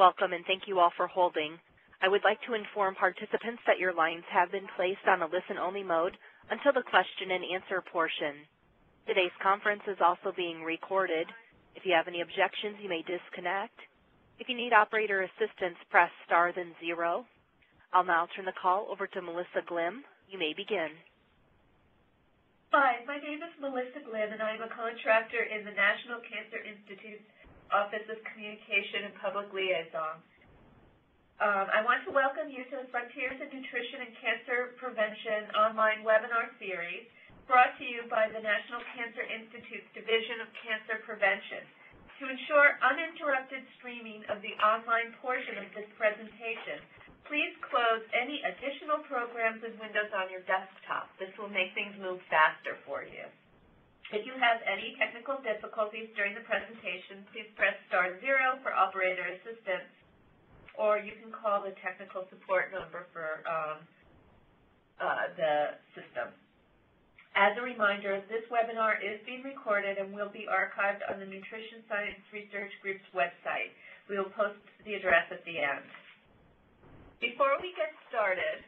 Welcome, and thank you all for holding. I would like to inform participants that your lines have been placed on a listen-only mode until the question and answer portion. Today's conference is also being recorded. If you have any objections, you may disconnect. If you need operator assistance, press star then 0. I'll now turn the call over to Melissa Glim. You may begin. Hi, my name is Melissa Glim, and I'm a contractor in the National Cancer Institute's Office of Communication and Public Liaison. I want to welcome you to the Frontiers in Nutrition and Cancer Prevention online webinar series brought to you by the National Cancer Institute's Division of Cancer Prevention. To ensure uninterrupted streaming of the online portion of this presentation, please close any additional programs and windows on your desktop. This will make things move faster for you. If you have any technical difficulties during the presentation, please press star 0 for operator assistance, or you can call the technical support number for the system. As a reminder, this webinar is being recorded and will be archived on the Nutritional Science Research Group's website. We will post the address at the end. Before we get started,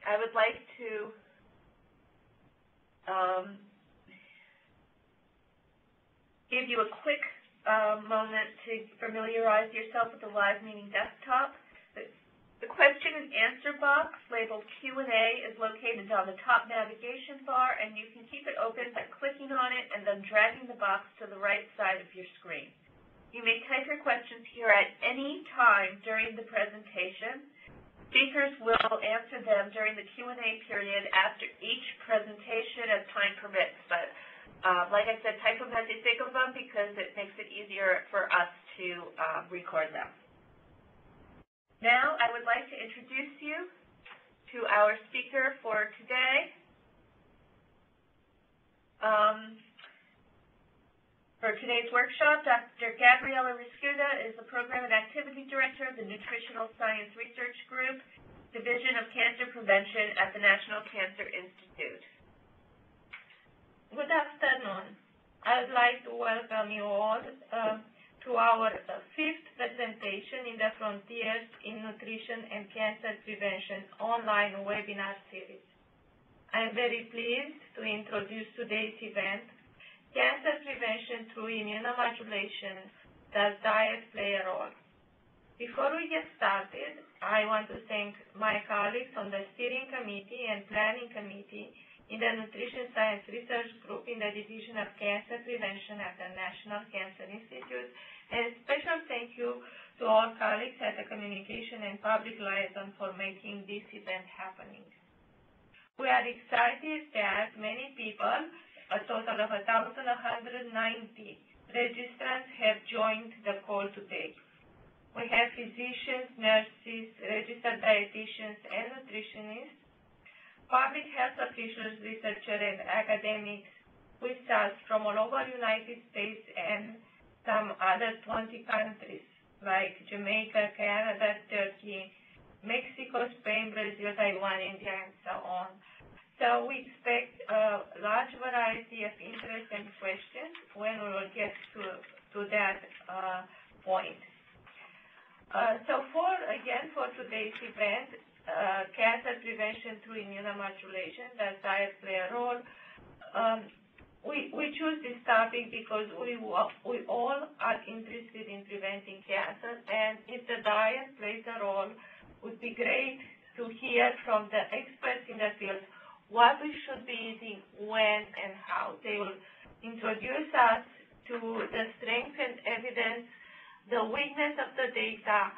I would like to give you a quick moment to familiarize yourself with the live meeting desktop. The question and answer box labeled Q&A is located on the top navigation bar, and you can keep it open by clicking on it and then dragging the box to the right side of your screen. You may type your questions here at any time during the presentation. Speakers will answer them during the Q&A period after each presentation as time permits. But like I said, type them as you think of them because it makes it easier for us to record them. Now I would like to introduce you to our speaker for today. For today's workshop, Dr. Gabriela Riscuda is the Program and Activity Director of the Nutritional Science Research Group, Division of Cancer Prevention at the National Cancer Institute. Good afternoon. I would like to welcome you all to our fifth presentation in the Frontiers in Nutrition and Cancer Prevention online webinar series. I am very pleased to introduce today's event, Cancer Prevention through Immunomodulation, Does Diet Play a Role? Before we get started, I want to thank my colleagues on the Steering Committee and Planning Committee in the Nutrition Science Research Group in the Division of Cancer Prevention at the National Cancer Institute, and a special thank you to all colleagues at the Communication and Public Liaison for making this event happening. We are excited that many people, a total of 1,190 registrants, have joined the call today. We have physicians, nurses, registered dietitians, and nutritionists, public health officials, researchers, and academics with us from all over the United States and some other 20 countries like Jamaica, Canada, Turkey, Mexico, Spain, Brazil, Taiwan, India, and so on. So we expect a large variety of interest and questions when we will get to that point. So for today's event, Cancer Prevention through Immunomodulation, does diet play a role? We choose this topic because we all are interested in preventing cancer, and if the diet plays a role, it would be great to hear from the experts in the field what we should be eating, when, and how. They will introduce us to the strength and evidence, the weakness of the data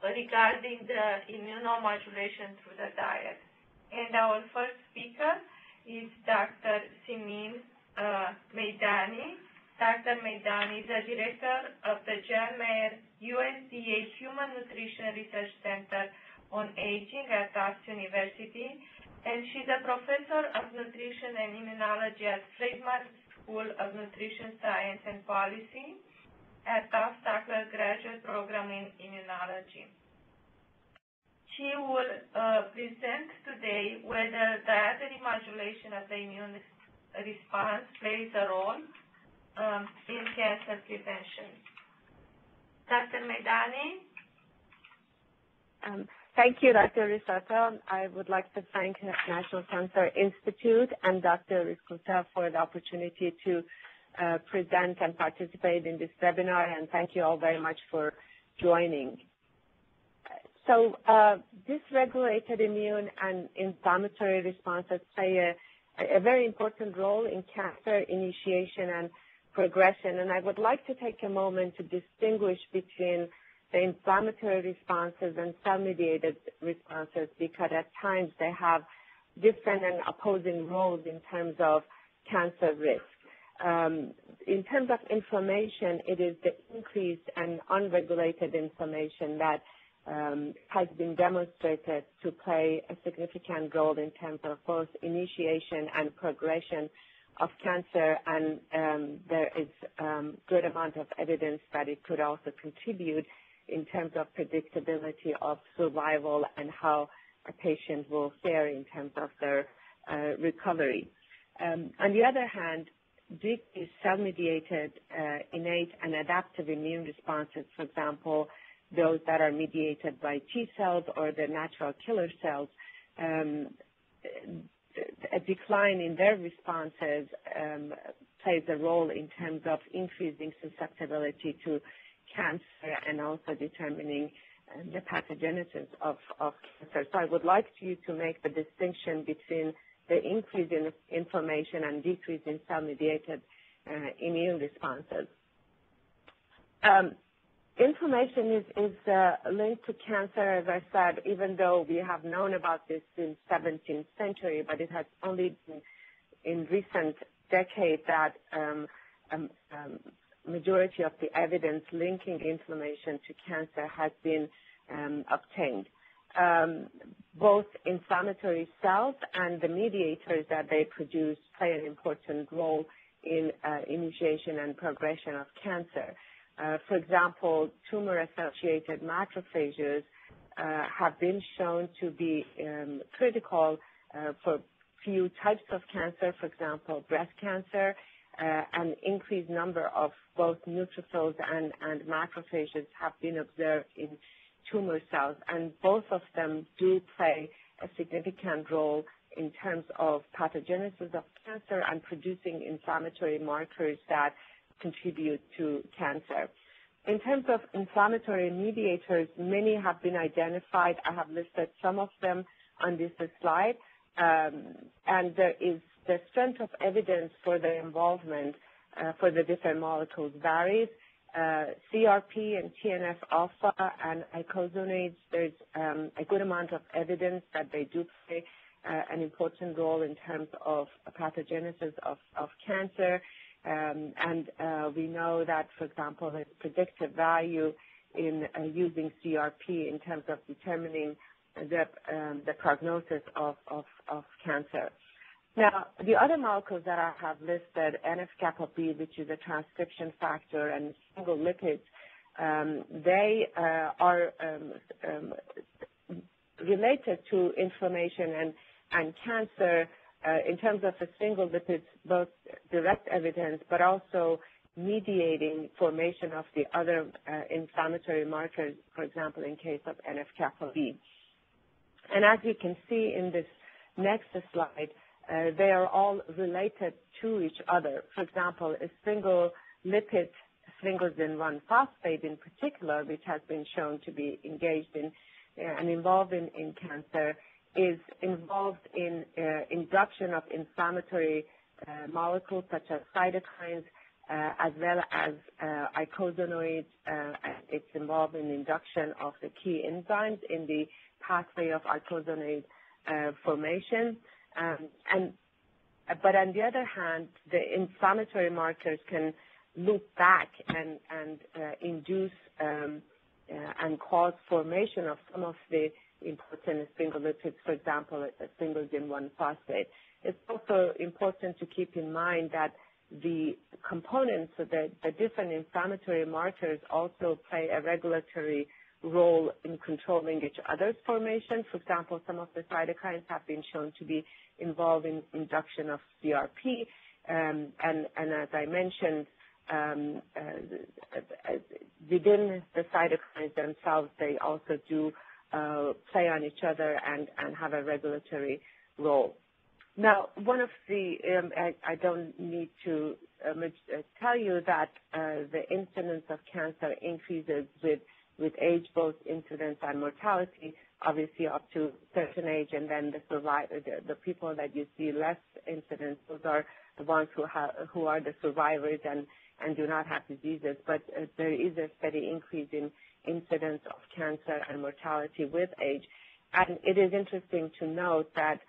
regarding the immunomodulation through the diet. And our first speaker is Dr. Simin Meidani. Dr. Meidani is the director of the John Mayer USDA Human Nutrition Research Center on Aging at Tufts University, and she's a professor of nutrition and immunology at Framingham School of Nutrition Science and Policy at Tufts Graduate Program in Immunology. She will present today whether dietary modulation of the immune response plays a role in cancer prevention. Dr. Medani? Thank you, Dr. Risotto. I would like to thank the National Cancer Institute and Dr. Risotto for the opportunity to present and participate in this webinar, and thank you all very much for joining. So dysregulated immune and inflammatory responses play a very important role in cancer initiation and progression, and I would like to take a moment to distinguish between the inflammatory responses and cell-mediated responses, because at times they have different and opposing roles in terms of cancer risk. In terms of inflammation, it is the increased and unregulated inflammation that has been demonstrated to play a significant role in terms of both initiation and progression of cancer, and there is good amount of evidence that it could also contribute in terms of predictability of survival and how a patient will fare in terms of their recovery. On the other hand, decreased cell-mediated innate and adaptive immune responses, for example, those that are mediated by T cells or the natural killer cells, a decline in their responses plays a role in terms of increasing susceptibility to cancer and also determining the pathogenesis of cancer. So I would like you to make the distinction between the increase in inflammation and decrease in cell-mediated immune responses. Inflammation is linked to cancer, as I said, even though we have known about this since 17th century, but it has only been in recent decades that majority of the evidence linking inflammation to cancer has been obtained. Both inflammatory cells and the mediators that they produce play an important role in initiation and progression of cancer. For example, tumor-associated macrophages have been shown to be critical for few types of cancer, for example, breast cancer. An increased number of both neutrophils and macrophages have been observed in tumor cells, and both of them do play a significant role in terms of pathogenesis of cancer and producing inflammatory markers that contribute to cancer. In terms of inflammatory mediators, many have been identified. I have listed some of them on this slide, and there is the strength of evidence for their involvement for the different molecules varies. CRP and TNF-alpha and icosanoids, there's a good amount of evidence that they do play an important role in terms of pathogenesis of cancer. And we know that, for example, there's predictive value in using CRP in terms of determining the prognosis of cancer. Now, the other molecules that I have listed, NF-kappa B, which is a transcription factor, and single lipids, they are related to inflammation and cancer in terms of the single lipids, both direct evidence, but also mediating formation of the other inflammatory markers, for example, in case of NF-kappa B. And as you can see in this next slide, they are all related to each other. For example, a single lipid, sphingosine-1 phosphate in particular, which has been shown to be engaged in and involved in cancer, is involved in induction of inflammatory molecules such as cytokines, as well as icosanoids. It's involved in induction of the key enzymes in the pathway of icosanoid formation. But on the other hand, the inflammatory markers can loop back and induce and cause formation of some of the important single lipids, for example, a sphingosine-1 phosphate. It's also important to keep in mind that the components of the different inflammatory markers also play a regulatory role in controlling each other's formation. For example, some of the cytokines have been shown to be involved in induction of CRP, and as I mentioned, within the cytokines themselves, they also do play on each other and have a regulatory role. Now, one of the, I don't need to tell you that the incidence of cancer increases with age, both incidence and mortality, obviously up to a certain age, and then the people that you see less incidence, those are the ones who are the survivors and do not have diseases. But there is a steady increase in incidence of cancer and mortality with age. And it is interesting to note that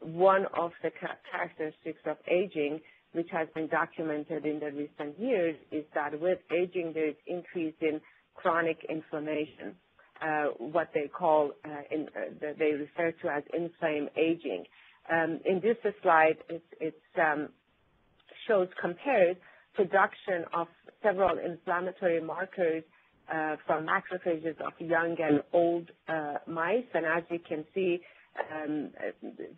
one of the characteristics of aging, which has been documented in the recent years, is that with aging there is increase in chronic inflammation, what they call, they refer to as inflamed aging. In this slide, it compares production of several inflammatory markers from macrophages of young and old mice, and as you can see,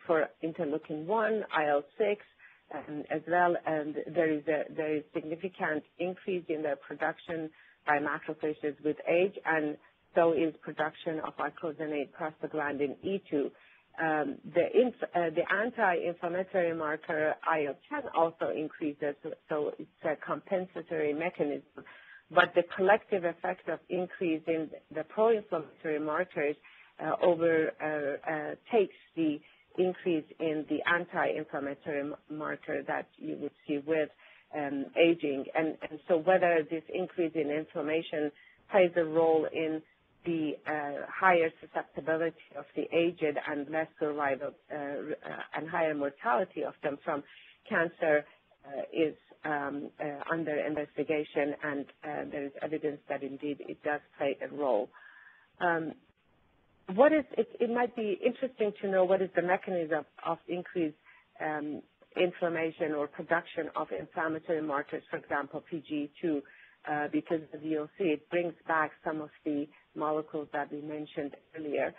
for interleukin-1, IL-6, as well, and there is significant increase in their production by macrophages with age, and so is production of icosanoid prostaglandin E2. The anti-inflammatory marker IL-10 also increases, so it's a compensatory mechanism. But the collective effect of increase in the pro-inflammatory markers takes the increase in the anti-inflammatory marker that you would see with aging. And so whether this increase in inflammation plays a role in the higher susceptibility of the aged and less survival and higher mortality of them from cancer is under investigation, and there is evidence that indeed it does play a role. It might be interesting to know what is the mechanism of increased inflammation or production of inflammatory markers, for example, PGE2, because as you'll see, it brings back some of the molecules that we mentioned earlier.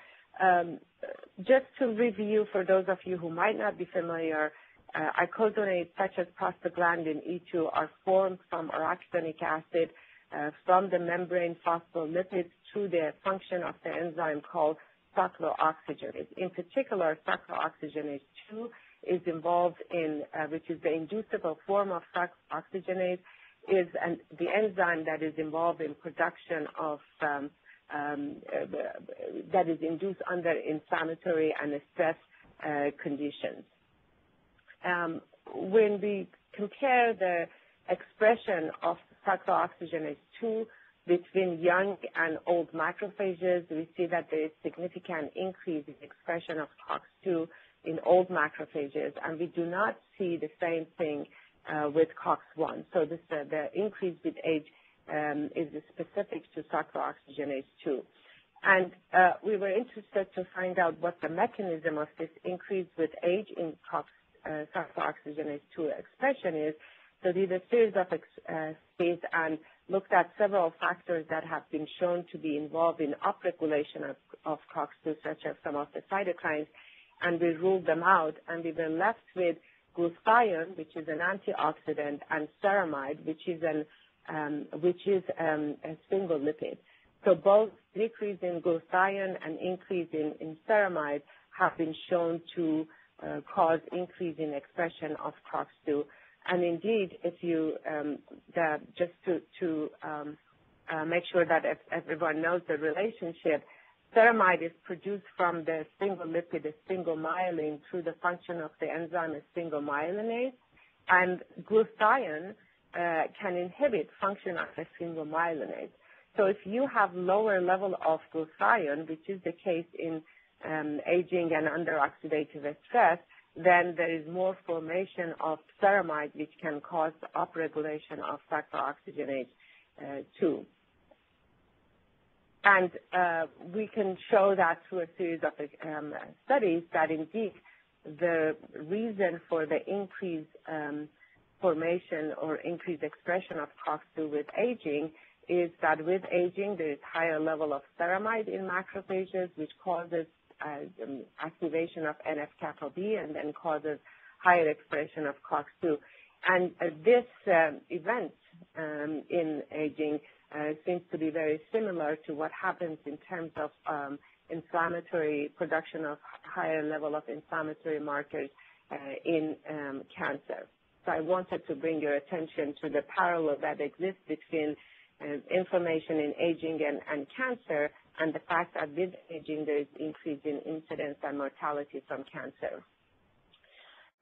Just to review, for those of you who might not be familiar, icosanoids such as prostaglandin E2 are formed from arachidonic acid from the membrane phospholipids through the function of the enzyme called cyclooxygenase. In particular, cyclooxygenase 2 is involved in, which is the inducible form of cyclooxygenase, is the enzyme that is involved in production of that is induced under inflammatory and stress conditions. When we compare the expression of cyclooxygenase 2 between young and old macrophages, we see that there is significant increase in expression of COX-2 in old macrophages, and we do not see the same thing with COX-1. So the increase with age is specific to cyclooxygenase 2. And we were interested to find out what the mechanism of this increase with age in cyclooxygenase 2 expression is. So we did a series of studies and looked at several factors that have been shown to be involved in upregulation of COX-2, such as some of the cytokines, and we ruled them out, and we were left with glutathione, which is an antioxidant, and ceramide, which is a single lipid. So both decrease in glutathione and increase in ceramide have been shown to cause increase in expression of COX-2. And indeed, if you just to make sure that everyone knows the relationship, ceramide is produced from the single lipid, a single myelin, through the function of the enzyme, a single myelinase, and glutathione can inhibit function of a single myelinase. So if you have lower level of glutathione, which is the case in aging and under oxidative stress, then there is more formation of ceramide, which can cause upregulation of cyclooxygenase 2. And we can show that through a series of studies that indeed the reason for the increased formation or increased expression of COX-2 with aging is that with aging there is higher level of ceramide in macrophages, which causes activation of NF-kappa B and then causes higher expression of COX-2. And this event in aging seems to be very similar to what happens in terms of inflammatory production of higher level of inflammatory markers in cancer. So I wanted to bring your attention to the parallel that exists between inflammation in aging and cancer, and the fact that with aging there is increase in incidence and mortality from cancer.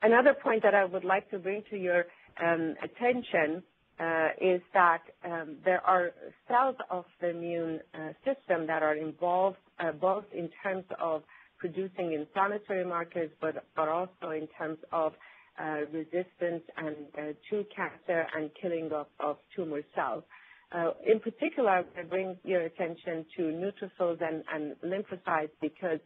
Another point that I would like to bring to your attention is that there are cells of the immune system that are involved both in terms of producing inflammatory markers, but also in terms of resistance and to cancer and killing of tumor cells. In particular, I bring your attention to neutrophils and lymphocytes because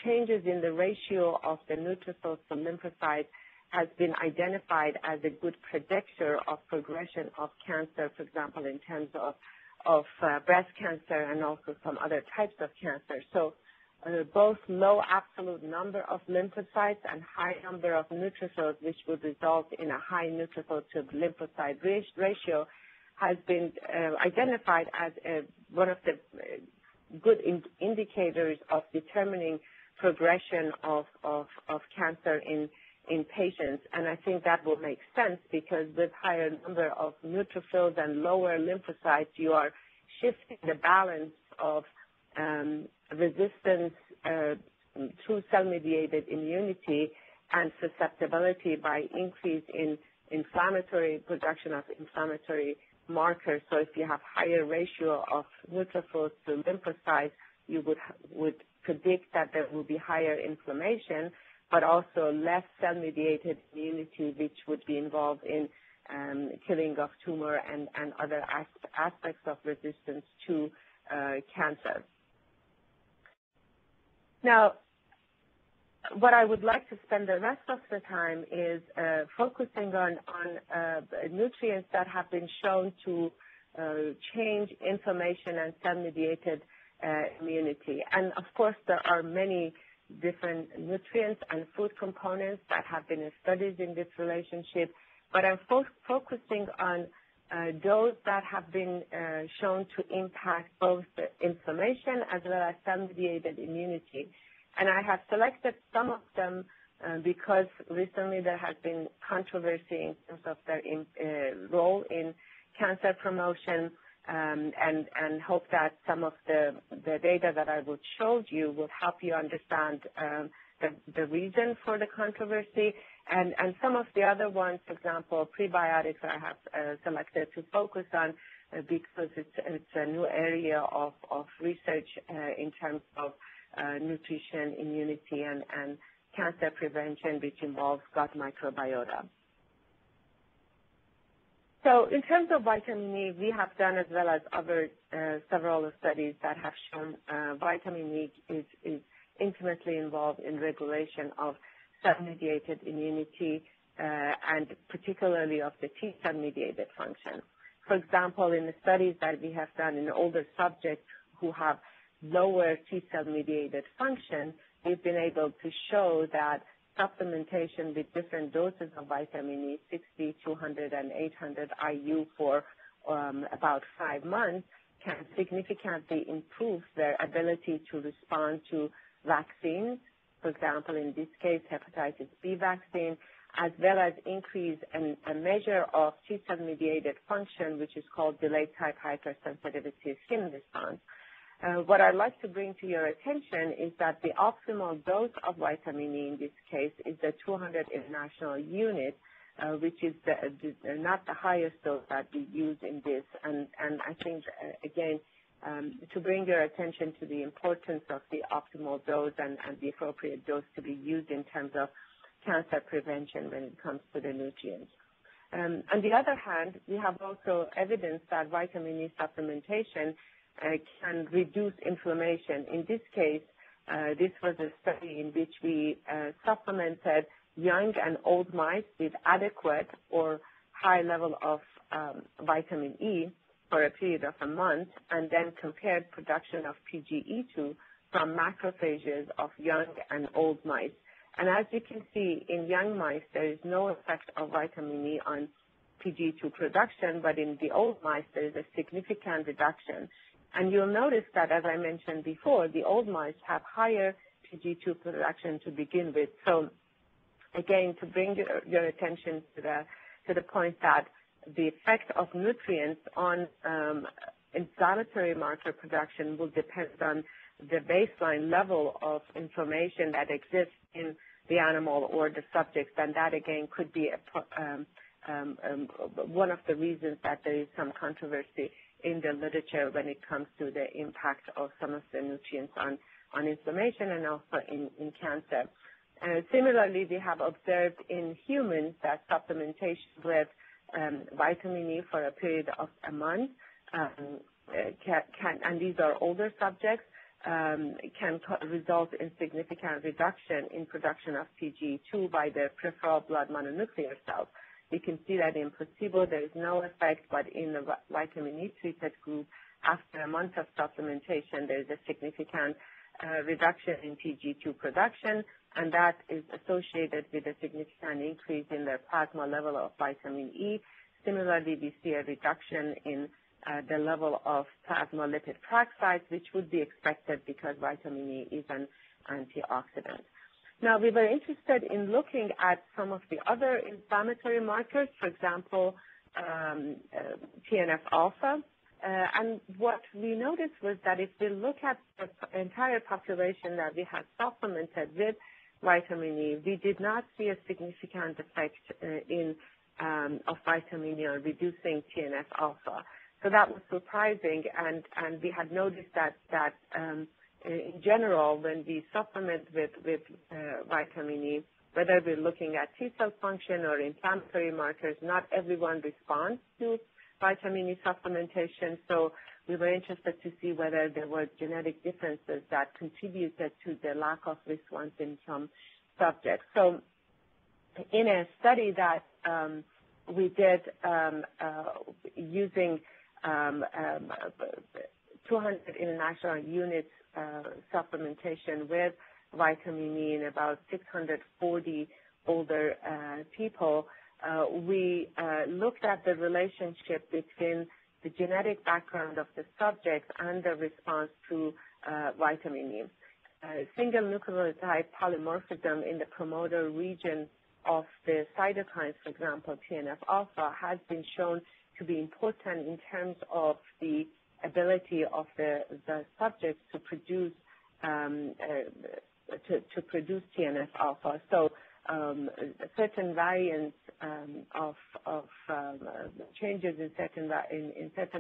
changes in the ratio of the neutrophils to lymphocytes has been identified as a good predictor of progression of cancer, for example, in terms of breast cancer and also some other types of cancer. So both low absolute number of lymphocytes and high number of neutrophils, which would result in a high neutrophil to lymphocyte ratio, has been identified as one of the good indicators of determining progression of cancer in patients. And I think that will make sense because with higher number of neutrophils and lower lymphocytes, you are shifting the balance of resistance through cell-mediated immunity and susceptibility by increase in inflammatory production of inflammatory markers. So if you have higher ratio of neutrophils to lymphocytes, you would predict that there will be higher inflammation, but also less cell-mediated immunity, which would be involved in killing of tumor and other aspects of resistance to cancer. Now, what I would like to spend the rest of the time is focusing on nutrients that have been shown to change inflammation and cell-mediated immunity. And of course, there are many different nutrients and food components that have been studied in this relationship, but I'm focusing on those that have been shown to impact both the inflammation as well as cell-mediated immunity. And I have selected some of them because recently there has been controversy in terms of their role in cancer promotion, and hope that some of the data that I will show you will help you understand the reason for the controversy. And some of the other ones, for example, prebiotics, I have selected to focus on because it's a new area of research in terms of nutrition, immunity, and cancer prevention, which involves gut microbiota. So in terms of vitamin E, we have done as well as other several studies that have shown vitamin E is intimately involved in regulation of cell-mediated immunity and particularly of the T-cell-mediated function. For example, in the studies that we have done in older subjects who have lower T-cell-mediated function, we've been able to show that supplementation with different doses of vitamin E, 60, 200, and 800 IU for about 5 months, can significantly improve their ability to respond to vaccines. For example, in this case, hepatitis B vaccine, as well as increase a measure of T-cell-mediated function, which is called delayed type hypersensitivity skin response. What I'd like to bring to your attention is that the optimal dose of vitamin E in this case is the 200 international unit, which is not the highest dose that we use in this. And I think, again, to bring your attention to the importance of the optimal dose and the appropriate dose to be used in terms of cancer prevention when it comes to the nutrients. On the other hand, we have also evidence that vitamin E supplementation can reduce inflammation. In this case, this was a study in which we supplemented young and old mice with adequate or high level of vitamin E for a period of a month, and then compared production of PGE2 from macrophages of young and old mice. And as you can see, in young mice, there is no effect of vitamin E on PGE2 production, but in the old mice, there is a significant reduction. And you'll notice that, as I mentioned before, the old mice have higher PGE2 production to begin with. So, again, to bring your attention to the point that the effect of nutrients on inflammatory marker production will depend on the baseline level of inflammation that exists in the animal or the subjects, and that, again, could be one of the reasons that there is some controversy in the literature when it comes to the impact of some of the nutrients on inflammation and also in cancer. Similarly, we have observed in humans that supplementation with vitamin E for a period of a month and these are older subjects, can result in significant reduction in production of PGE2 by the peripheral blood mononuclear cells. You can see that in placebo there is no effect, but in the vitamin E treated group, after a month of supplementation, there is a significant reduction in PGE2 production, and that is associated with a significant increase in the plasma level of vitamin E. Similarly, we see a reduction in the level of plasma lipid peroxides, which would be expected because vitamin E is an antioxidant. Now, we were interested in looking at some of the other inflammatory markers, for example, TNF-alpha. And what we noticed was that if we look at the entire population that we had supplemented with vitamin E, we did not see a significant effect of vitamin E on reducing TNF-alpha. So that was surprising, and we had noticed that in general, when we supplement with vitamin E, whether we're looking at T-cell function or inflammatory markers, not everyone responds to vitamin E supplementation. So we were interested to see whether there were genetic differences that contributed to the lack of response in some subjects. So in a study that we did using 200 international units supplementation with vitamin E in about 640 older people, we looked at the relationship between the genetic background of the subject and the response to vitamin E. Single nucleotide polymorphism in the promoter region of the cytokines, for example, TNF-alpha, has been shown to be important in terms of the ability of the subjects to produce TNF-alpha. So certain variants of changes in certain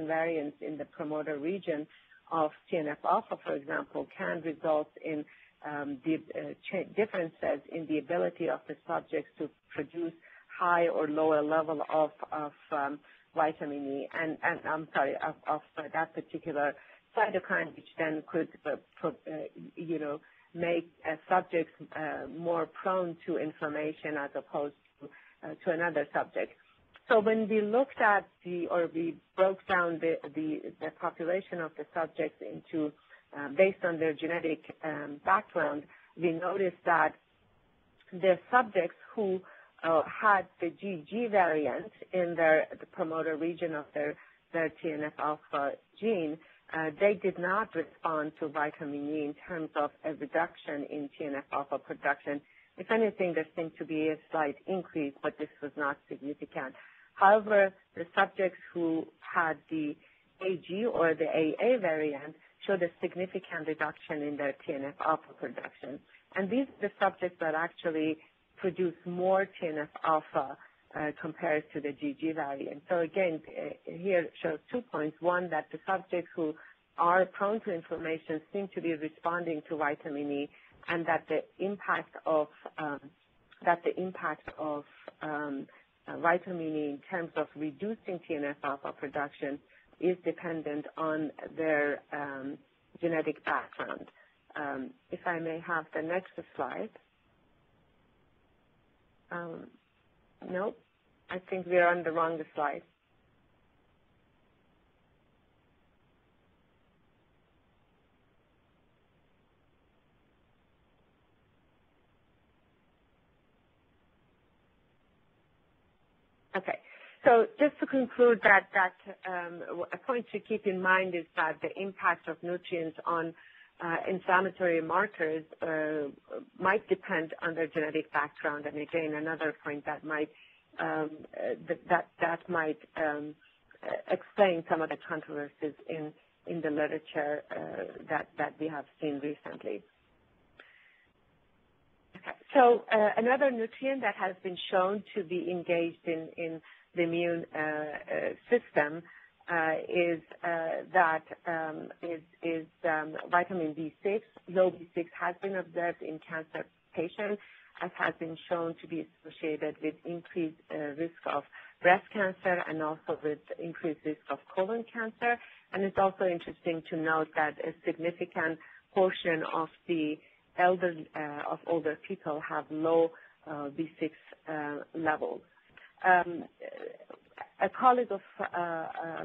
variants in the promoter region of TNF-alpha, for example, can result in differences in the ability of the subjects to produce high or lower level of vitamin E and of that particular cytokine, which then could make subjects more prone to inflammation as opposed to another subject. So when we looked at we broke down the population of the subjects into based on their genetic background, we noticed that the subjects who had the GG variant in the promoter region of their TNF-alpha gene, they did not respond to vitamin E in terms of a reduction in TNF-alpha production. If anything, there seemed to be a slight increase, but this was not significant. However, the subjects who had the AG or the AA variant showed a significant reduction in their TNF-alpha production. And these are the subjects that actually produce more TNF-alpha compared to the GG variant. So again, here it shows 2 points. One, that the subjects who are prone to inflammation seem to be responding to vitamin E, and that the impact of vitamin E in terms of reducing TNF-alpha production is dependent on their genetic background. If I may have the next slide. No, I think we're on the wrong slide. Okay. So just to conclude a point to keep in mind is that the impact of nutrients on inflammatory markers might depend on their genetic background. And again, another point that might explain some of the controversies in the literature that we have seen recently. Okay. So another nutrient that has been shown to be engaged in the immune system is vitamin B6. Low B6 has been observed in cancer patients, as has been shown to be associated with increased risk of breast cancer and also with increased risk of colon cancer. And it's also interesting to note that a significant portion of the older people have low B6 levels. A colleague of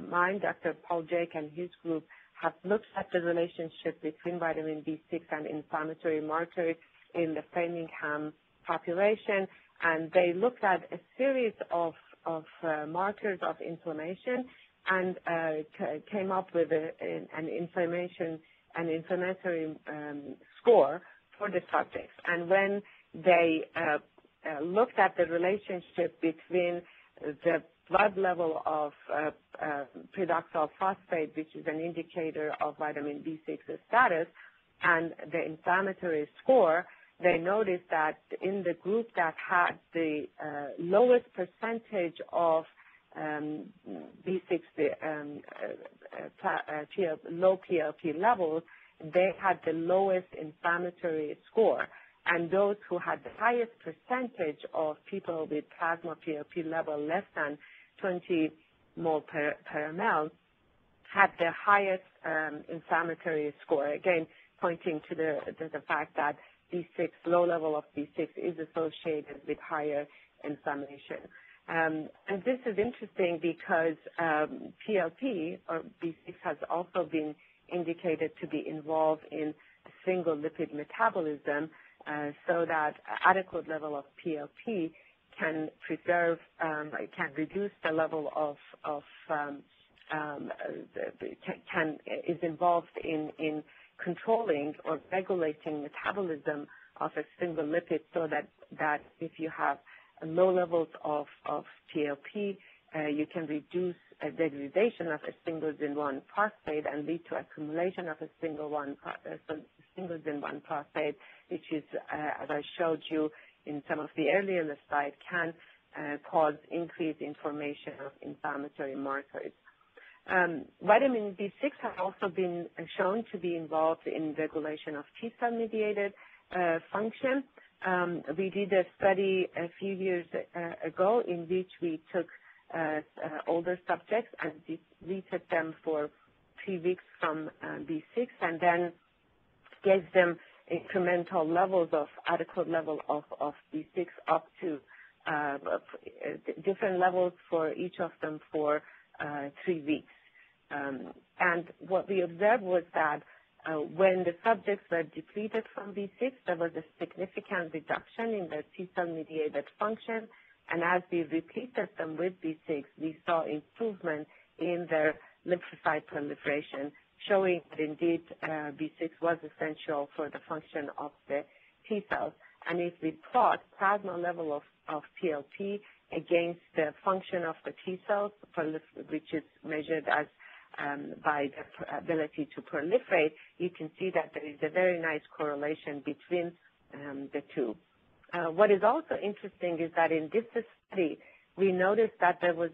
mine, Dr. Paul Jake, and his group have looked at the relationship between vitamin B6 and inflammatory markers in the Framingham population, and they looked at a series of markers of inflammation and came up with an inflammatory score for the subjects. And when they looked at the relationship between the blood level of pyridoxal phosphate, which is an indicator of vitamin B6 status, and the inflammatory score, they noticed that in the group that had the lowest percentage of B6, low PLP levels, they had the lowest inflammatory score. And those who had the highest percentage of people with plasma PLP level less than 20 mol per ml had the highest inflammatory score, again, pointing to the fact that B6, low level of B6 is associated with higher inflammation. And this is interesting because PLP, or B6, has also been indicated to be involved in single lipid metabolism, so that adequate level of PLP can preserve, can reduce the level is involved in controlling or regulating metabolism of a single lipid, so that if you have low levels of PLP, you can reduce degradation of a singleton 1 phosphate and lead to accumulation of a singleton 1 phosphate, which is, as I showed you in some of the earlier slides, can cause increased information of inflammatory markers. Vitamin B6 has also been shown to be involved in regulation of T-cell mediated function. We did a study a few years ago in which we took older subjects and depleted them for 3 weeks from B6 and then gave them incremental levels of adequate level of B6 up to different levels for each of them for 3 weeks. And what we observed was that when the subjects were depleted from B6, there was a significant reduction in their T-cell mediated function. And as we repeated them with B6, we saw improvement in their lymphocyte proliferation, showing that indeed B6 was essential for the function of the T cells. And if we plot plasma level of PLP against the function of the T cells, which is measured as by the ability to proliferate, you can see that there is a very nice correlation between the two. What is also interesting is that in this study, we noticed that there was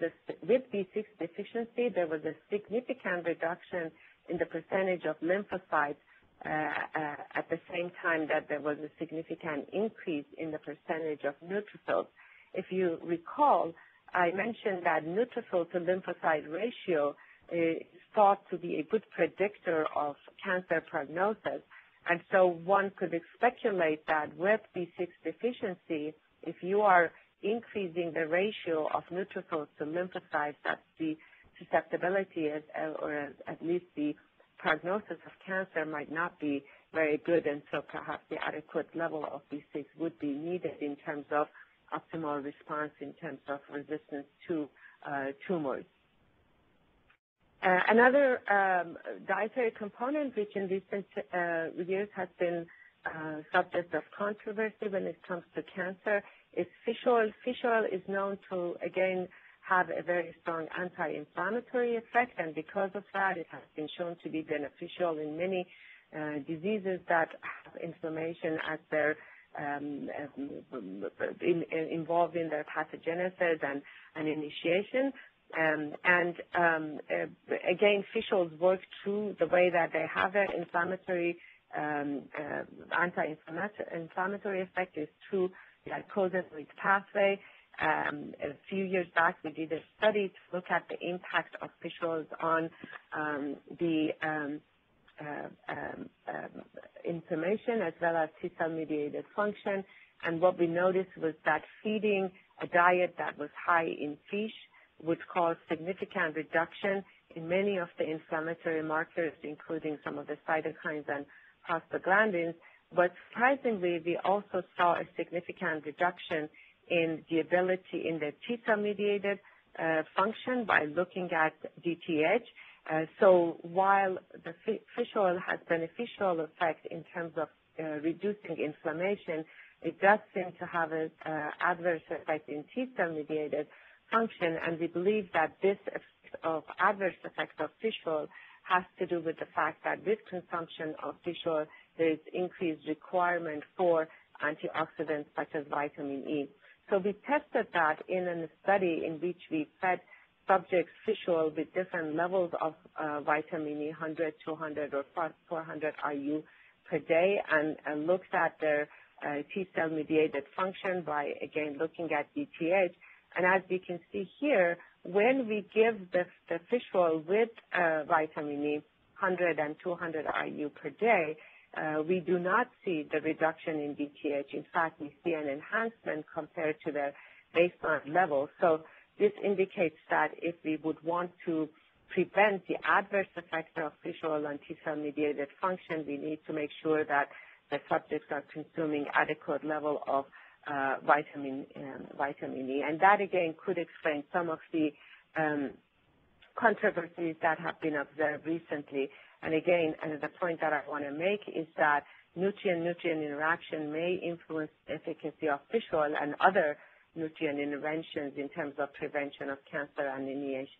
with B6 deficiency, there was a significant reduction in the percentage of lymphocytes at the same time that there was a significant increase in the percentage of neutrophils. If you recall, I mentioned that neutrophil to lymphocyte ratio is thought to be a good predictor of cancer prognosis. And so one could speculate that with B6 deficiency, if you are increasing the ratio of neutrophils to lymphocytes, that the susceptibility or at least the prognosis of cancer might not be very good, and so perhaps the adequate level of B6 would be needed in terms of optimal response in terms of resistance to tumors. Another dietary component which in recent years has been subject of controversy when it comes to cancer is fish oil. Fish oil is known to, again, have a very strong anti-inflammatory effect, and because of that, it has been shown to be beneficial in many diseases that have inflammation as their involved in their pathogenesis and initiation. Again, fish oils work through the way that they have an inflammatory anti-inflammatory effect is through the icosanoid pathway. A few years back, we did a study to look at the impact of fish oils on the inflammation as well as T-cell mediated function. And what we noticed was that feeding a diet that was high in fish would cause significant reduction in many of the inflammatory markers, including some of the cytokines and prostaglandins. But surprisingly, we also saw a significant reduction in the ability in the T-cell mediated function by looking at DTH. So while the fish oil has beneficial effect in terms of reducing inflammation, it does seem to have an adverse effect in T-cell mediated function, and we believe that this adverse effect of fish oil has to do with the fact that with consumption of fish oil, there is increased requirement for antioxidants such as vitamin E. So we tested that in a study in which we fed subjects fish oil with different levels of vitamin E, 100, 200, or 400 IU per day, and looked at their T-cell mediated function by, again, looking at DTH. And as you can see here, when we give the fish oil with vitamin E, 100 and 200 IU per day, we do not see the reduction in DTH. In fact, we see an enhancement compared to the baseline level. So this indicates that if we would want to prevent the adverse effects of fish oil on T-cell mediated function, we need to make sure that the subjects are consuming adequate level of vitamin E. And that, again, could explain some of the controversies that have been observed recently. And again, the point that I want to make is that nutrient-nutrient interaction may influence the efficacy of fish oil and other nutrient interventions in terms of prevention of cancer and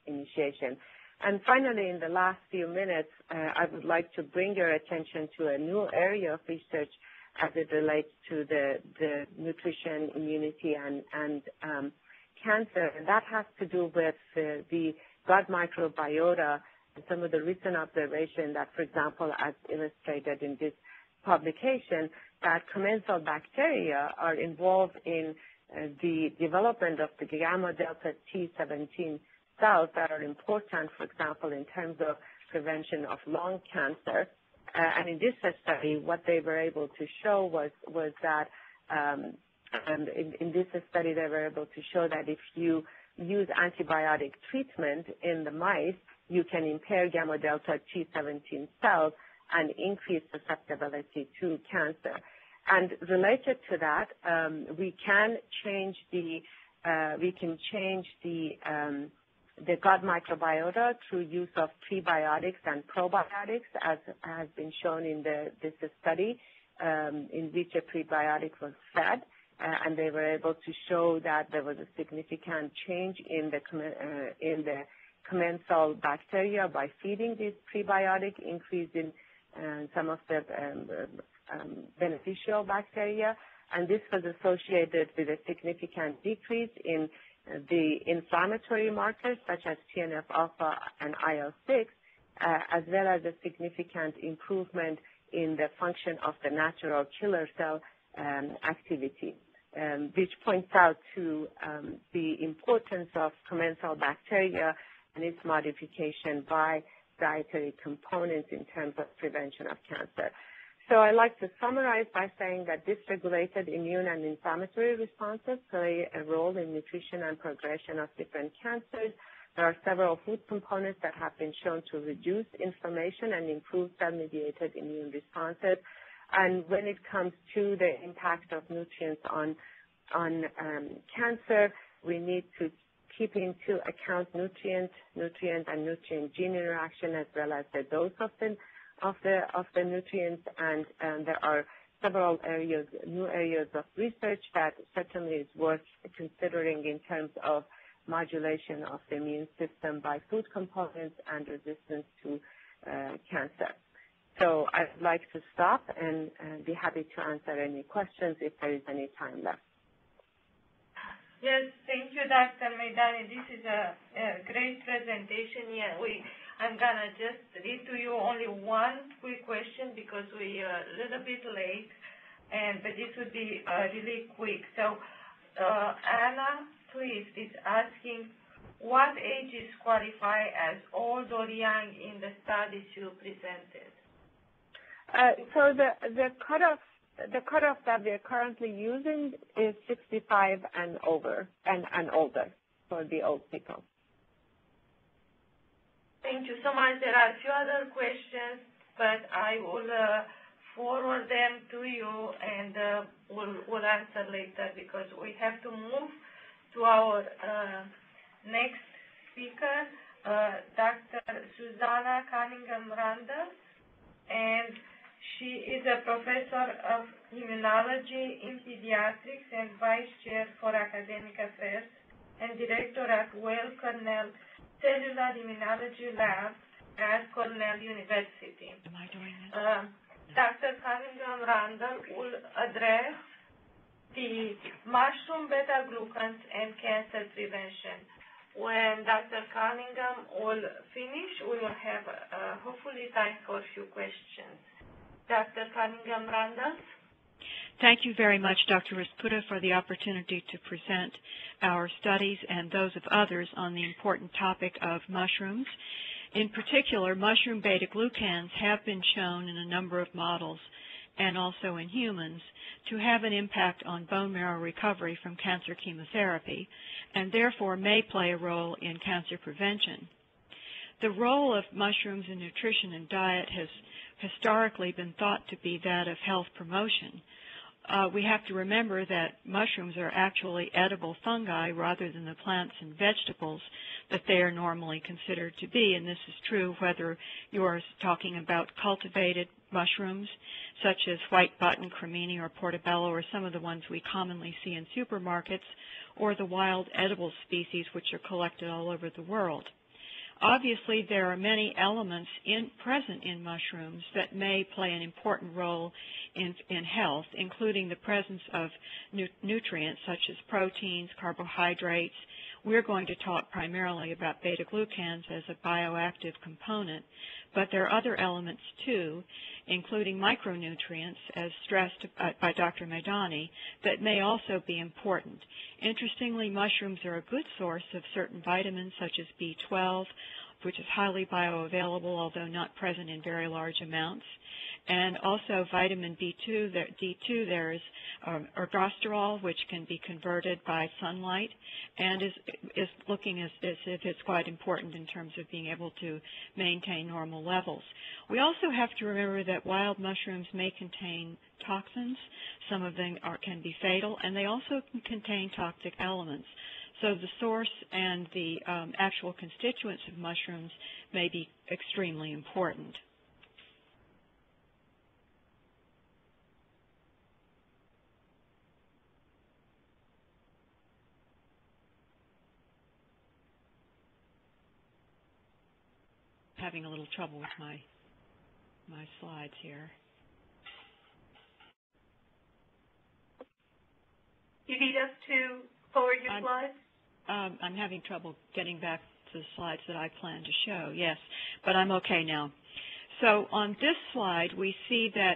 initiation. And finally, in the last few minutes, I would like to bring your attention to a new area of research as it relates to the nutrition, immunity, and cancer. And that has to do with the gut microbiota and some of the recent observation that, for example, as illustrated in this publication, that commensal bacteria are involved in the development of the gamma delta T17 cells that are important, for example, in terms of prevention of lung cancer. And in this study, what they were able to show was that, in this study, they were able to show that if you use antibiotic treatment in the mice, you can impair gamma delta T17 cells and increase susceptibility to cancer. And related to that, we can change the gut microbiota through use of prebiotics and probiotics, as has been shown in this study, in which a prebiotic was fed, and they were able to show that there was a significant change in the commensal bacteria by feeding this prebiotic, increase in some of the beneficial bacteria, and this was associated with a significant decrease in the inflammatory markers such as TNF-alpha and IL-6, as well as a significant improvement in the function of the natural killer cell activity, which points out to the importance of commensal bacteria and its modification by dietary components in terms of prevention of cancer. So I'd like to summarize by saying that dysregulated immune and inflammatory responses play a role in nutrition and progression of different cancers. There are several food components that have been shown to reduce inflammation and improve cell-mediated immune responses. And when it comes to the impact of nutrients on on cancer, we need to keep into account nutrient and nutrient gene interaction, as well as the dose of the nutrients. And there are several new areas of research that certainly is worth considering in terms of modulation of the immune system by food components and resistance to cancer. So I'd like to stop and be happy to answer any questions if there is any time left. Yes, thank you, Dr. Maidani. This is a great presentation. Yeah, I'm going to just read to you only one quick question because we are a little bit late, but this would be really quick. So Anna, please, is asking, what ages qualify as old or young in the studies you presented? So the cutoff that we are currently using is 65 and over and older for the old people. Thank you so much. There are a few other questions, but I will forward them to you, and we'll answer later because we have to move to our next speaker, Dr. Susanna Cunningham-Randall, and she is a professor of immunology in pediatrics and vice chair for academic affairs and director at Weill Cornell Cellular Immunology Lab at Cornell University. Am I doing it? Dr. Cunningham-Randall will address the mushroom beta-glucans and cancer prevention. When Dr. Cunningham will finish, we will have hopefully time for a few questions. Dr. Cunningham-Randall? Thank you very much, Dr. Rasputa, for the opportunity to present our studies and those of others on the important topic of mushrooms. In particular, mushroom beta-glucans have been shown in a number of models and also in humans to have an impact on bone marrow recovery from cancer chemotherapy and therefore may play a role in cancer prevention. The role of mushrooms in nutrition and diet has historically been thought to be that of health promotion. We have to remember that mushrooms are actually edible fungi rather than the plants and vegetables that they are normally considered to be, and this is true whether you are talking about cultivated mushrooms such as white button, cremini, or portobello, or some of the ones we commonly see in supermarkets, or the wild edible species which are collected all over the world. Obviously, there are many elements present in mushrooms that may play an important role in health, including the presence of nutrients such as proteins, carbohydrates. We're going to talk primarily about beta-glucans as a bioactive component, but there are other elements too, including micronutrients, as stressed by Dr. Maidani, that may also be important. Interestingly, mushrooms are a good source of certain vitamins such as B12, which is highly bioavailable, although not present in very large amounts. And also vitamin D2, there is ergosterol, which can be converted by sunlight and is looking as if it's quite important in terms of being able to maintain normal levels. We also have to remember that wild mushrooms may contain toxins. Some of them can be fatal, and they also can contain toxic elements. So the source and the actual constituents of mushrooms may be extremely important. Having a little trouble with my slides here. You need us to forward your slides? I'm having trouble getting back to the slides that I plan to show, yes, but I'm okay now. So on this slide, we see that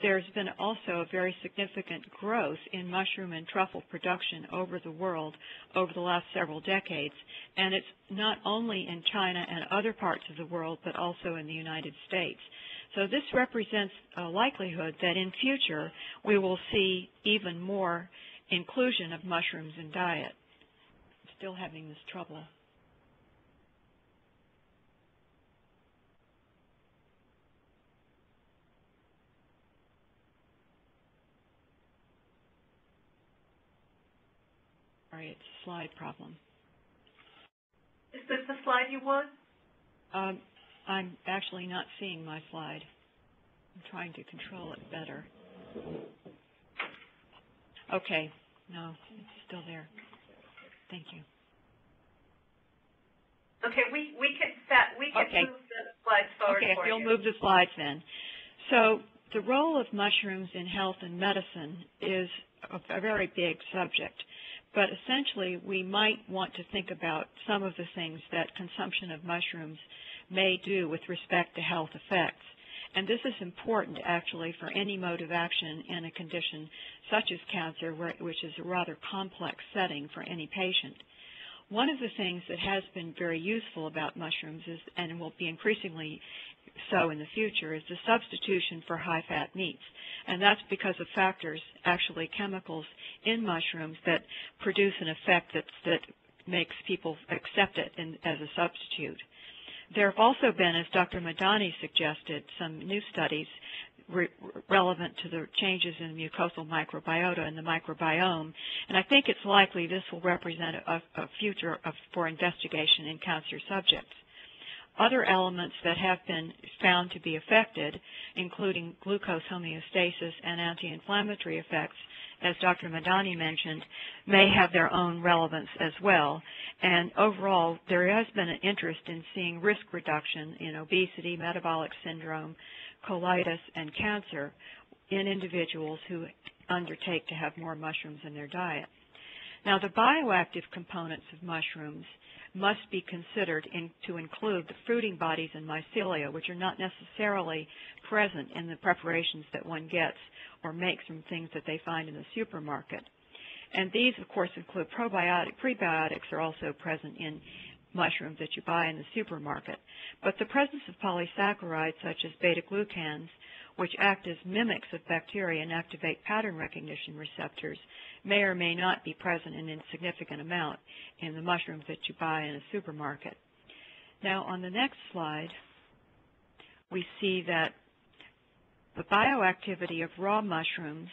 there's been also a very significant growth in mushroom and truffle production over the world over the last several decades, and it's not only in China and other parts of the world, but also in the United States. So this represents a likelihood that in future we will see even more inclusion of mushrooms in diet. I'm still having this trouble. Sorry, it's a slide problem. Is this the slide you want? I'm actually not seeing my slide. I'm trying to control it better. Okay. No, it's still there. Thank you. Okay, we can move the slides forward for you. Okay, if you'll move the slides then. So the role of mushrooms in health and medicine is a very big subject, but essentially we might want to think about some of the things that consumption of mushrooms may do with respect to health effects. And this is important, actually, for any mode of action in a condition such as cancer, which is a rather complex setting for any patient. One of the things that has been very useful about mushrooms is, and will be increasingly so in the future, is the substitution for high-fat meats. And that's because of factors, actually chemicals in mushrooms, that produce an effect that makes people accept it as a substitute. There have also been, as Dr. Madani suggested, some new studies relevant to the changes in the mucosal microbiota and the microbiome, and I think it's likely this will represent a future for investigation in cancer subjects. Other elements that have been found to be affected, including glucose homeostasis and anti-inflammatory effects, as Dr. Madani mentioned, may have their own relevance as well. And overall, there has been an interest in seeing risk reduction in obesity, metabolic syndrome, colitis, and cancer in individuals who undertake to have more mushrooms in their diet. Now, the bioactive components of mushrooms must be considered to include the fruiting bodies and mycelia, which are not necessarily present in the preparations that one gets or makes from things that they find in the supermarket. And these, of course, include prebiotics are also present in mushrooms that you buy in the supermarket. But the presence of polysaccharides such as beta-glucans, which act as mimics of bacteria and activate pattern recognition receptors, may or may not be present in a significant amount in the mushrooms that you buy in a supermarket. Now, on the next slide, we see that the bioactivity of raw mushrooms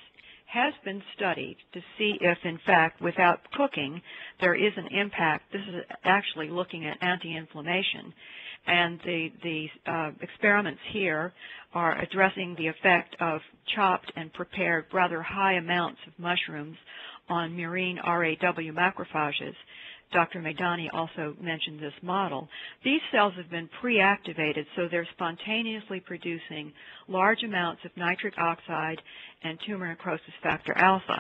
has been studied to see if, in fact, without cooking, there is an impact. This is actually looking at anti-inflammation. And the experiments here are addressing the effect of chopped and prepared rather high amounts of mushrooms on murine RAW macrophages. Dr. Madani also mentioned this model. These cells have been pre-activated, so they're spontaneously producing large amounts of nitric oxide and tumor necrosis factor alpha.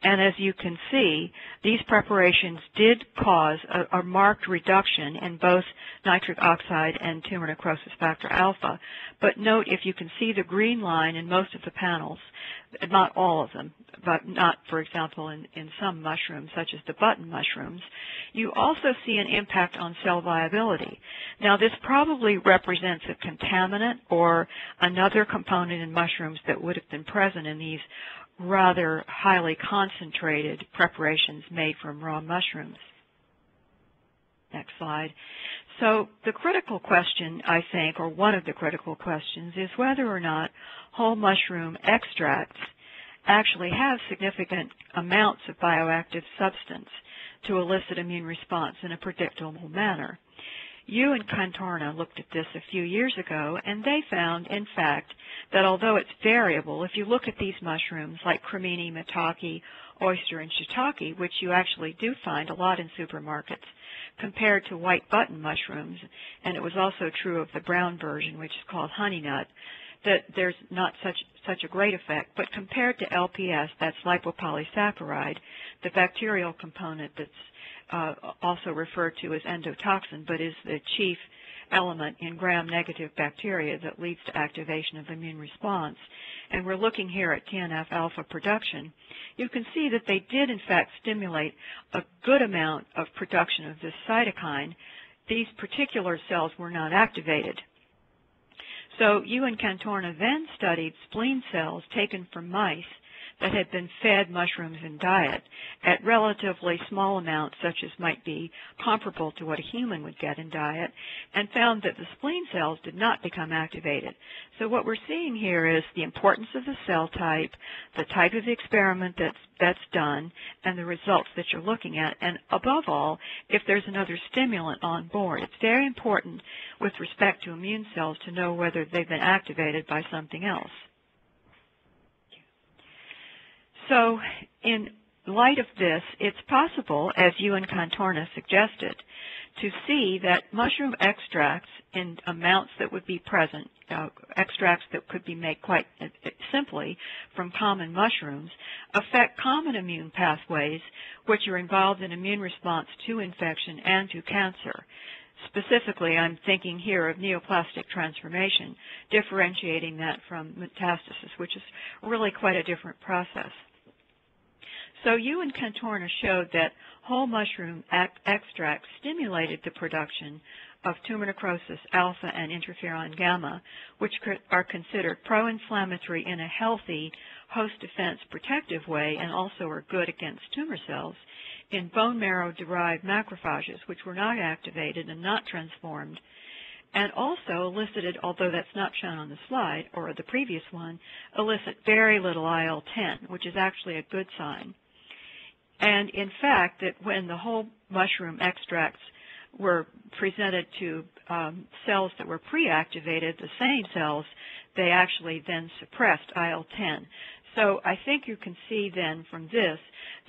And as you can see, these preparations did cause a marked reduction in both nitric oxide and tumor necrosis factor alpha. But note, if you can see the green line in most of the panels, not all of them, but not, for example, in some mushrooms, such as the button mushrooms, you also see an impact on cell viability. Now, this probably represents a contaminant or another component in mushrooms that would have been present in these rather highly concentrated preparations made from raw mushrooms. Next slide. So the critical question, I think, or one of the critical questions, is whether or not whole mushroom extracts actually have significant amounts of bioactive substance to elicit immune response in a predictable manner. You and Cantorna looked at this a few years ago, and they found, in fact, that although it's variable, if you look at these mushrooms like cremini, maitake, oyster, and shiitake, which you actually do find a lot in supermarkets, compared to white button mushrooms, and it was also true of the brown version, which is called honey nut, that there's not such a great effect. But compared to LPS, that's lipopolysaccharide, the bacterial component that's also referred to as endotoxin, but is the chief element in gram-negative bacteria that leads to activation of immune response. And we're looking here at TNF-alpha production. You can see that they did, in fact, stimulate a good amount of production of this cytokine. These particular cells were not activated. So you and Cantorna then studied spleen cells taken from mice that had been fed mushrooms in diet at relatively small amounts, such as might be comparable to what a human would get in diet, and found that the spleen cells did not become activated. So what we're seeing here is the importance of the cell type, the type of experiment that's done, and the results that you're looking at, and above all, if there's another stimulant on board. It's very important with respect to immune cells to know whether they've been activated by something else. So in light of this, it's possible, as you and Contorna suggested, to see that mushroom extracts in amounts that would be present, extracts that could be made quite simply from common mushrooms, affect common immune pathways which are involved in immune response to infection and to cancer. Specifically, I'm thinking here of neoplastic transformation, differentiating that from metastasis, which is really quite a different process. So you and Contorna showed that whole mushroom extracts stimulated the production of tumor necrosis alpha and interferon gamma, which are considered pro-inflammatory in a healthy host defense protective way and also are good against tumor cells, in bone marrow-derived macrophages, which were not activated and not transformed, and also elicited, although that's not shown on the slide or the previous one, elicit very little IL-10, which is actually a good sign. And in fact, that when the whole mushroom extracts were presented to cells that were pre-activated, the same cells, they actually then suppressed IL-10. So I think you can see then from this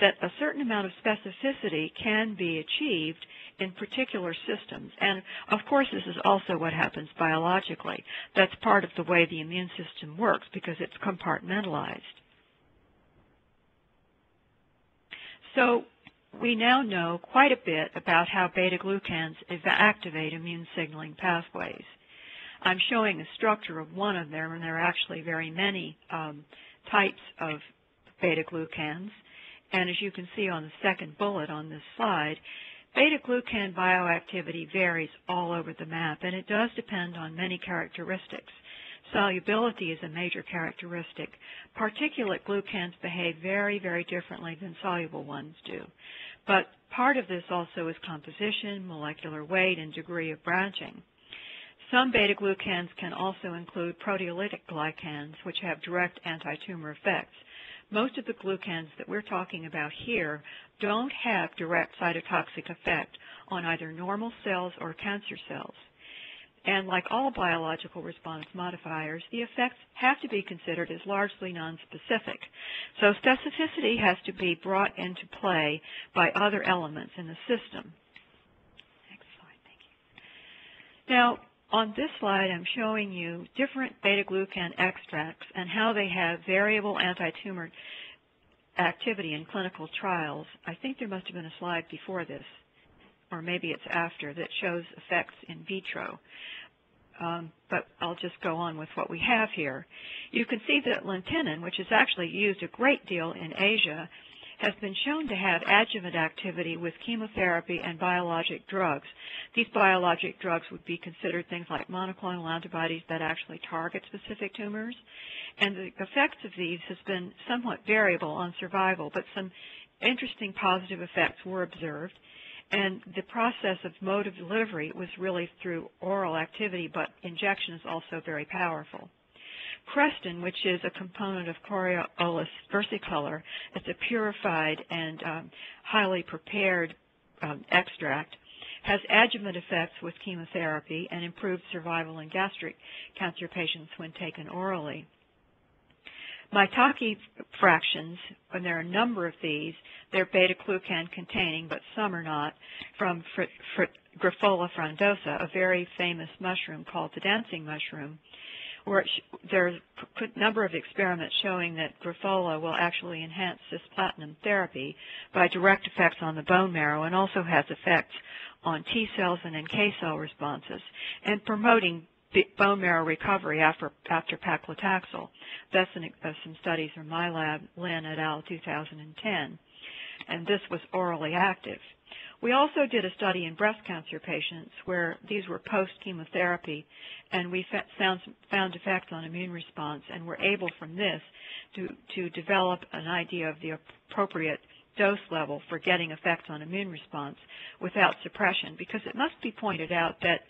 that a certain amount of specificity can be achieved in particular systems. And of course, this is also what happens biologically. That's part of the way the immune system works because it's compartmentalized. So we now know quite a bit about how beta-glucans activate immune signaling pathways. I'm showing the structure of one of them, and there are actually very many types of beta-glucans. And as you can see on the second bullet on this slide, beta-glucan bioactivity varies all over the map, and it does depend on many characteristics. Solubility is a major characteristic. Particulate glucans behave very, very differently than soluble ones do. But part of this also is composition, molecular weight, and degree of branching. Some beta-glucans can also include proteolytic glycans, which have direct anti-tumor effects. Most of the glucans that we're talking about here don't have direct cytotoxic effect on either normal cells or cancer cells. And like all biological response modifiers, the effects have to be considered as largely nonspecific. So specificity has to be brought into play by other elements in the system. Next slide, thank you. Now, on this slide, I'm showing you different beta-glucan extracts and how they have variable anti-tumor activity in clinical trials. I think there must have been a slide before this, or maybe it's after, that shows effects in vitro. But I'll just go on with what we have here. You can see that lentinan, which is actually used a great deal in Asia, has been shown to have adjuvant activity with chemotherapy and biologic drugs. These biologic drugs would be considered things like monoclonal antibodies that actually target specific tumors. And the effects of these has been somewhat variable on survival, but some interesting positive effects were observed. And the process of mode of delivery was really through oral activity, but injection is also very powerful. Crestin, which is a component of Coriolis versicolor, it's a purified and highly prepared extract, has adjuvant effects with chemotherapy and improved survival in gastric cancer patients when taken orally. Maitake fractions, and there are a number of these, they're beta-glucan containing, but some are not, from Grifola frondosa, a very famous mushroom called the dancing mushroom, where there's a number of experiments showing that Grifola will actually enhance cisplatin therapy by direct effects on the bone marrow and also has effects on T cells and NK cell responses, and promoting bone marrow recovery after paclitaxel. That's some studies from my lab, Lin et al., 2010. And this was orally active. We also did a study in breast cancer patients where these were post-chemotherapy, and we found effects on immune response, and were able from this to develop an idea of the appropriate dose level for getting effects on immune response without suppression, because it must be pointed out that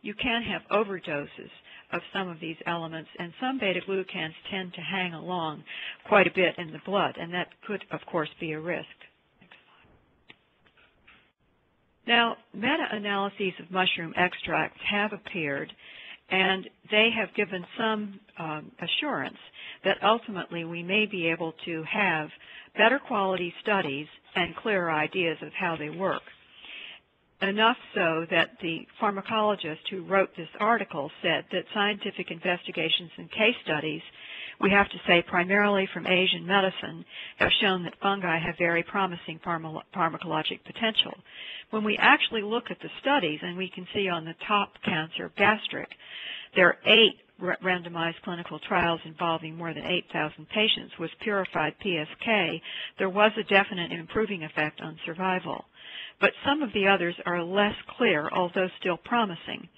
you can have overdoses of some of these elements, and some beta-glucans tend to hang along quite a bit in the blood, and that could, of course, be a risk. Now, meta-analyses of mushroom extracts have appeared, and they have given some assurance that ultimately we may be able to have better quality studies and clearer ideas of how they work. Enough so that the pharmacologist who wrote this article said that scientific investigations and case studies, we have to say primarily from Asian medicine, have shown that fungi have very promising pharmacologic potential. When we actually look at the studies, and we can see on the top cancer, gastric, there are 8 randomized clinical trials involving more than 8,000 patients with purified PSK, there was a definite improving effect on survival. But some of the others are less clear, although still promising.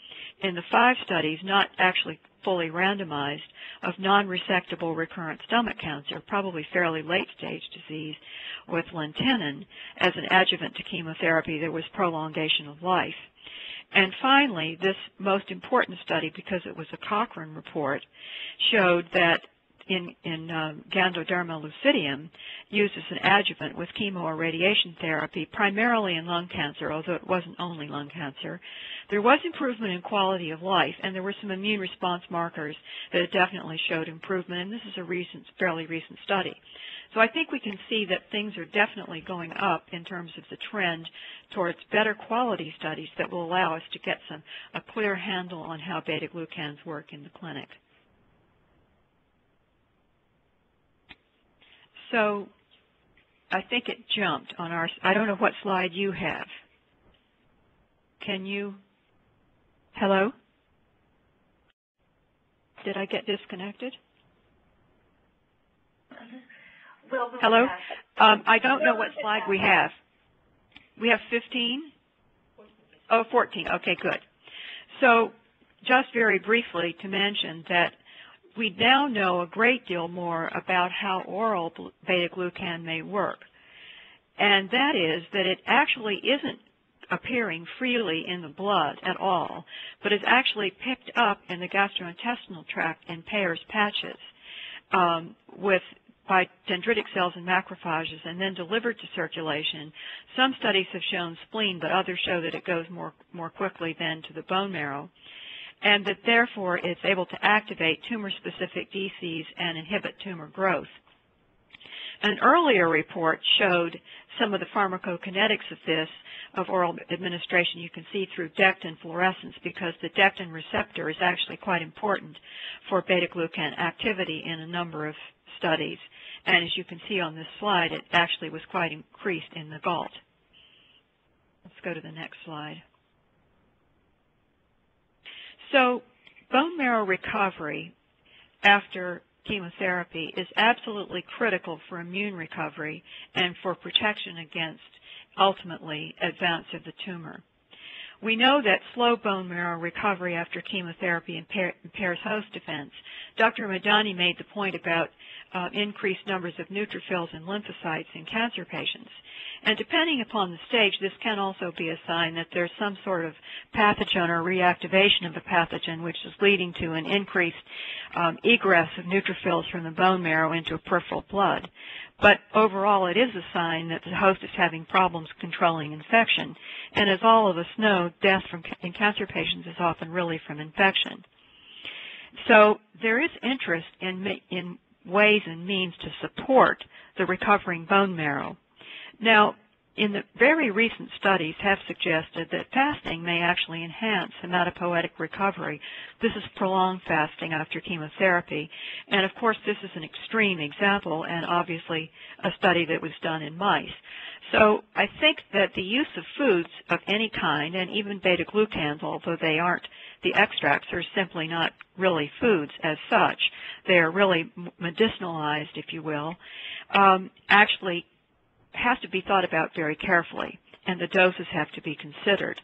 In the 5 studies, not actually fully randomized, of non-resectable recurrent stomach cancer, probably fairly late-stage disease, with lentinan as an adjuvant to chemotherapy, there was prolongation of life. And finally, this most important study, because it was a Cochrane report, showed that in Gandoderma lucidium, used as an adjuvant with chemo or radiation therapy, primarily in lung cancer, although it wasn't only lung cancer, there was improvement in quality of life, and there were some immune response markers that definitely showed improvement, and this is a fairly recent study. So I think we can see that things are definitely going up in terms of the trend towards better quality studies that will allow us to get a clear handle on how beta-glucans work in the clinic. So I think it jumped on our, I don't know what slide you have. Can you, hello? Did I get disconnected? Hello? I don't know what slide we have. We have 15? Oh, 14. Okay, good. So just very briefly to mention that we now know a great deal more about how oral beta-glucan may work. And that is that it actually isn't appearing freely in the blood at all, but is actually picked up in the gastrointestinal tract in pairs patches by dendritic cells and macrophages, and then delivered to circulation. Some studies have shown spleen, but others show that it goes more quickly than to the bone marrow, and that therefore it's able to activate tumor-specific DCs and inhibit tumor growth. An earlier report showed some of the pharmacokinetics of this, of oral administration. You can see through dectin fluorescence, because the dectin receptor is actually quite important for beta-glucan activity in a number of studies. And as you can see on this slide, it actually was quite increased in the GALT. Let's go to the next slide. So bone marrow recovery after chemotherapy is absolutely critical for immune recovery and for protection against, ultimately, advance of the tumor. We know that slow bone marrow recovery after chemotherapy impairs host defense. Dr. Madani made the point about increased numbers of neutrophils and lymphocytes in cancer patients. And depending upon the stage, this can also be a sign that there's some sort of pathogen or reactivation of the pathogen, which is leading to an increased egress of neutrophils from the bone marrow into peripheral blood. But overall, it is a sign that the host is having problems controlling infection. And as all of us know, death in cancer patients is often really from infection. So there is interest in ways and means to support the recovering bone marrow. Now, in the very recent studies have suggested that fasting may actually enhance hematopoietic recovery. This is prolonged fasting after chemotherapy. And of course, this is an extreme example and obviously a study that was done in mice. So I think that the use of foods of any kind, and even beta-glucans, although they aren't, the extracts are simply not really foods as such, they are really medicinalized, if you will, actually has to be thought about very carefully. and the doses have to be considered.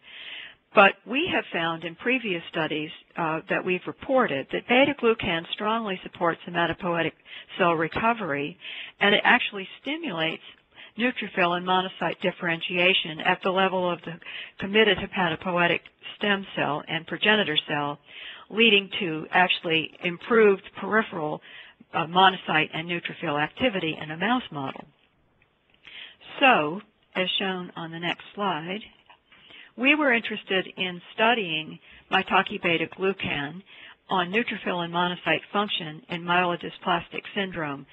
But we have found in previous studies that we've reported that beta-glucan strongly supports hematopoietic cell recovery, and it actually stimulates neutrophil and monocyte differentiation at the level of the committed hematopoietic stem cell and progenitor cell, leading to actually improved peripheral monocyte and neutrophil activity in a mouse model. So, as shown on the next slide, we were interested in studying maitake beta-glucan on neutrophil and monocyte function in myelodysplastic syndrome.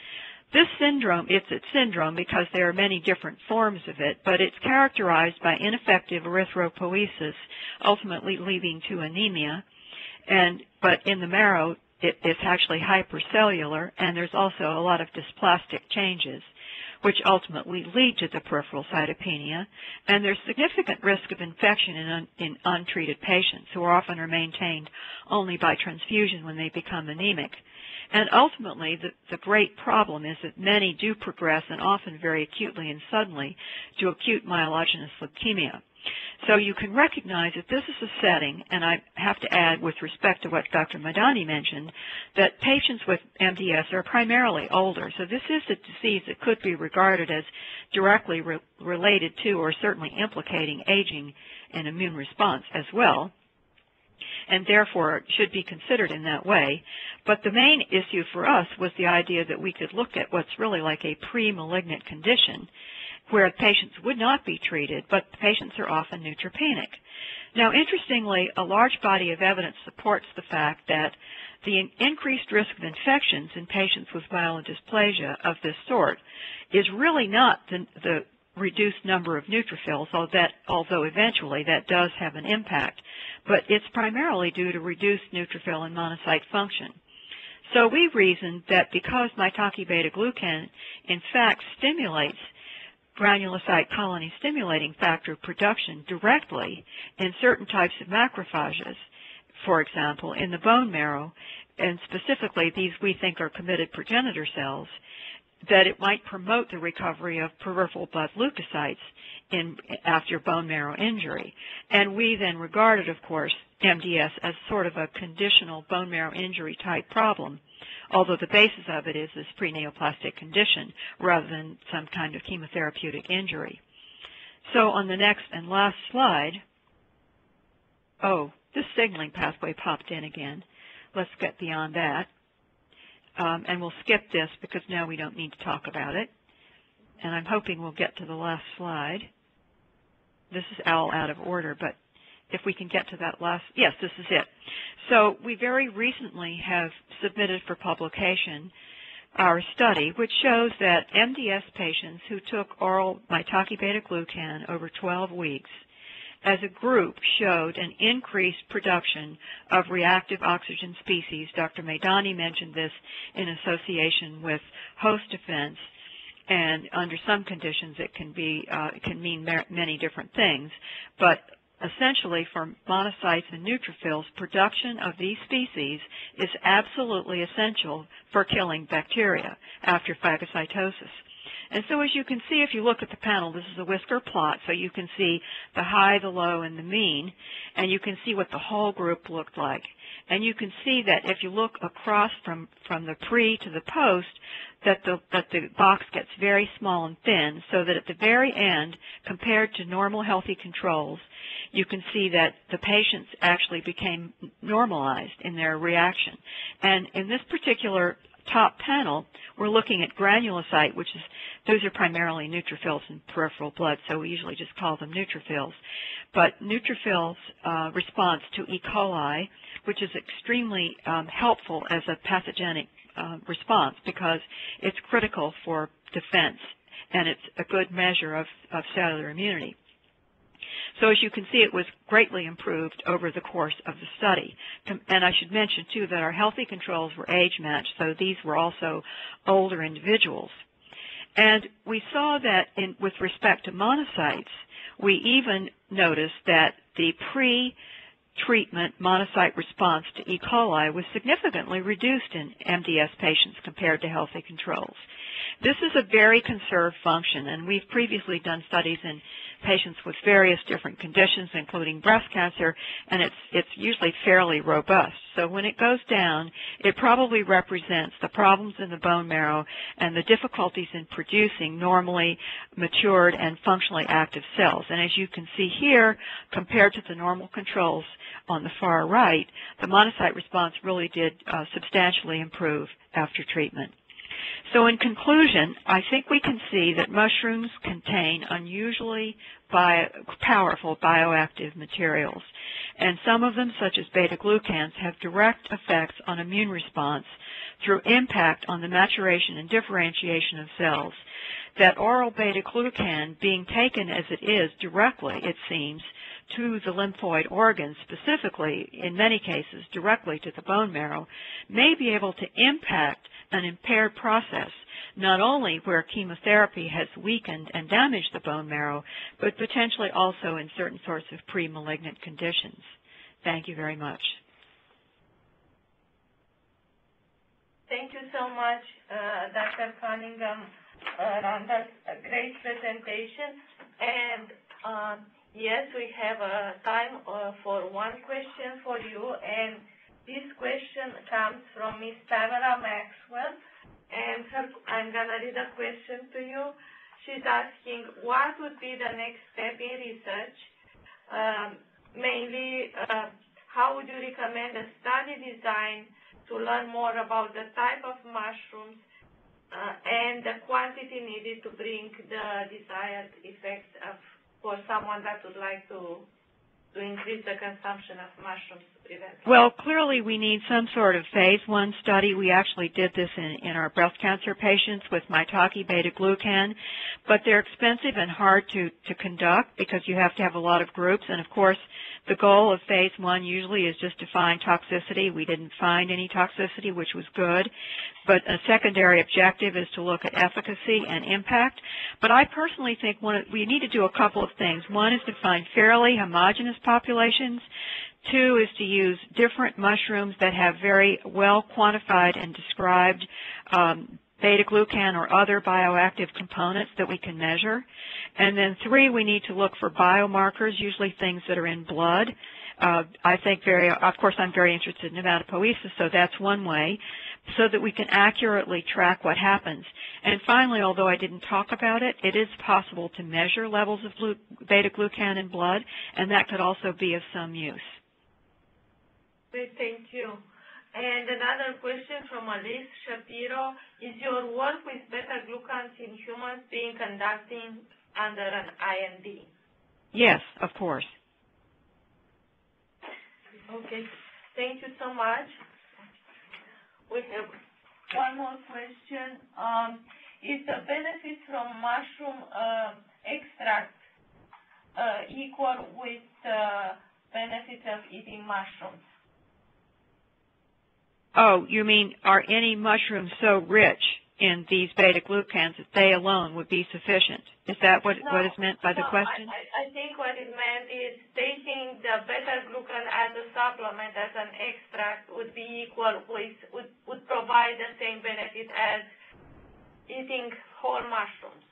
This syndrome, it's a syndrome because there are many different forms of it, but it's characterized by ineffective erythropoiesis, ultimately leading to anemia. But in the marrow, it's actually hypercellular, and there's also a lot of dysplastic changes, which ultimately lead to the peripheral cytopenia. And there's significant risk of infection in untreated patients who often are maintained only by transfusion when they become anemic. And ultimately, the great problem is that many do progress, and often very acutely and suddenly, to acute myelogenous leukemia. So you can recognize that this is a setting, and I have to add with respect to what Dr. Madani mentioned, that patients with MDS are primarily older. So this is a disease that could be regarded as directly related to or certainly implicating aging and immune response as well, and therefore should be considered in that way. But the main issue for us was the idea that we could look at what's really like a pre-malignant condition where patients would not be treated, but patients are often neutropenic. Now, interestingly, a large body of evidence supports the fact that the increased risk of infections in patients with myelodysplasia of this sort is really not the reduced number of neutrophils, although eventually that does have an impact, but it's primarily due to reduced neutrophil and monocyte function. So we reasoned that because maitake beta-glucan in fact stimulates granulocyte colony stimulating factor production directly in certain types of macrophages, for example, in the bone marrow, and specifically these we think are committed progenitor cells, that it might promote the recovery of peripheral blood leukocytes after bone marrow injury. And we then regarded, of course, MDS as sort of a conditional bone marrow injury type problem, although the basis of it is this pre-neoplastic condition rather than some kind of chemotherapeutic injury. So on the next and last slide, this signaling pathway popped in again. Let's get beyond that. And we'll skip this because now we don't need to talk about it. And I'm hoping we'll get to the last slide. This is all out of order, but if we can get to that last, yes, this is it. So we very recently have submitted for publication our study, which shows that MDS patients who took oral maitake beta-glucan over 12 weeks as a group showed an increased production of reactive oxygen species. Dr. Madani mentioned this in association with host defense, and under some conditions it can mean many different things. But essentially, for monocytes and neutrophils, production of these species is absolutely essential for killing bacteria after phagocytosis. And so as you can see, if you look at the panel, this is a whisker plot, so you can see the high, the low, and the mean, and you can see what the whole group looked like. And you can see that if you look across from the pre to the post, that the box gets very small and thin, so that at the very end, compared to normal healthy controls, you can see that the patients actually became normalized in their reaction. And in this particular top panel, we're looking at granulocyte, those are primarily neutrophils in peripheral blood, so we usually just call them neutrophils. But neutrophils' response to E. coli, which is extremely helpful as a pathogenic response because it's critical for defense, and it's a good measure of cellular immunity. So as you can see, it was greatly improved over the course of the study. And I should mention, too, that our healthy controls were age-matched, so these were also older individuals. And we saw that with respect to monocytes, we even noticed that the pre-treatment monocyte response to E. coli was significantly reduced in MDS patients compared to healthy controls. This is a very conserved function, and we've previously done studies in patients with various different conditions, including breast cancer, and it's usually fairly robust. So when it goes down, it probably represents the problems in the bone marrow and the difficulties in producing normally matured and functionally active cells. And as you can see here, compared to the normal controls on the far right, the monocyte response really did substantially improve after treatment. So in conclusion, I think we can see that mushrooms contain unusually powerful bioactive materials, and some of them, such as beta-glucans, have direct effects on immune response through impact on the maturation and differentiation of cells. That oral beta-glucan, being taken as it is directly, it seems, to the lymphoid organs, specifically, in many cases, directly to the bone marrow, may be able to impact an impaired process, not only where chemotherapy has weakened and damaged the bone marrow, but potentially also in certain sorts of pre-malignant conditions. Thank you very much. Thank you so much, Dr. Cunningham. That's a great presentation. And yes, we have time for one question for you. And this question comes from Ms. Tamara Maxwell. And I'm going to read a question to you. She's asking, what would be the next step in research? Mainly, how would you recommend a study design to learn more about the type of mushrooms and the quantity needed to bring the desired effects for someone that would like to increase the consumption of mushrooms to prevent cancer? Well, clearly we need some sort of phase 1 study. We actually did this in our breast cancer patients with maitake beta-glucan, but they're expensive and hard to conduct because you have to have a lot of groups. And, of course, the goal of phase 1 usually is just to find toxicity. We didn't find any toxicity, which was good. But a secondary objective is to look at efficacy and impact. But I personally think we need to do a couple of things. One is to find fairly homogeneous populations. 2 is to use different mushrooms that have very well quantified and described beta-glucan or other bioactive components that we can measure. And then 3, we need to look for biomarkers, usually things that are in blood. I think of course I'm very interested in hematopoiesis, so that's one way, so that we can accurately track what happens. And finally, although I didn't talk about it, it is possible to measure levels of beta-glucan in blood, and that could also be of some use. Great, thank you. And another question from Alice Shapiro. Is your work with beta-glucans in humans being conducted under an IND? Yes, of course. Okay, thank you so much. We have one more question. Is the benefit from mushroom extract equal with the benefits of eating mushrooms? Oh, you mean, are any mushrooms so rich in these beta-glucans that they alone would be sufficient? Is that what is meant by the question? I think what it meant is taking the beta-glucan as a supplement, as an extract, would be equal with, would provide the same benefit as eating whole mushrooms.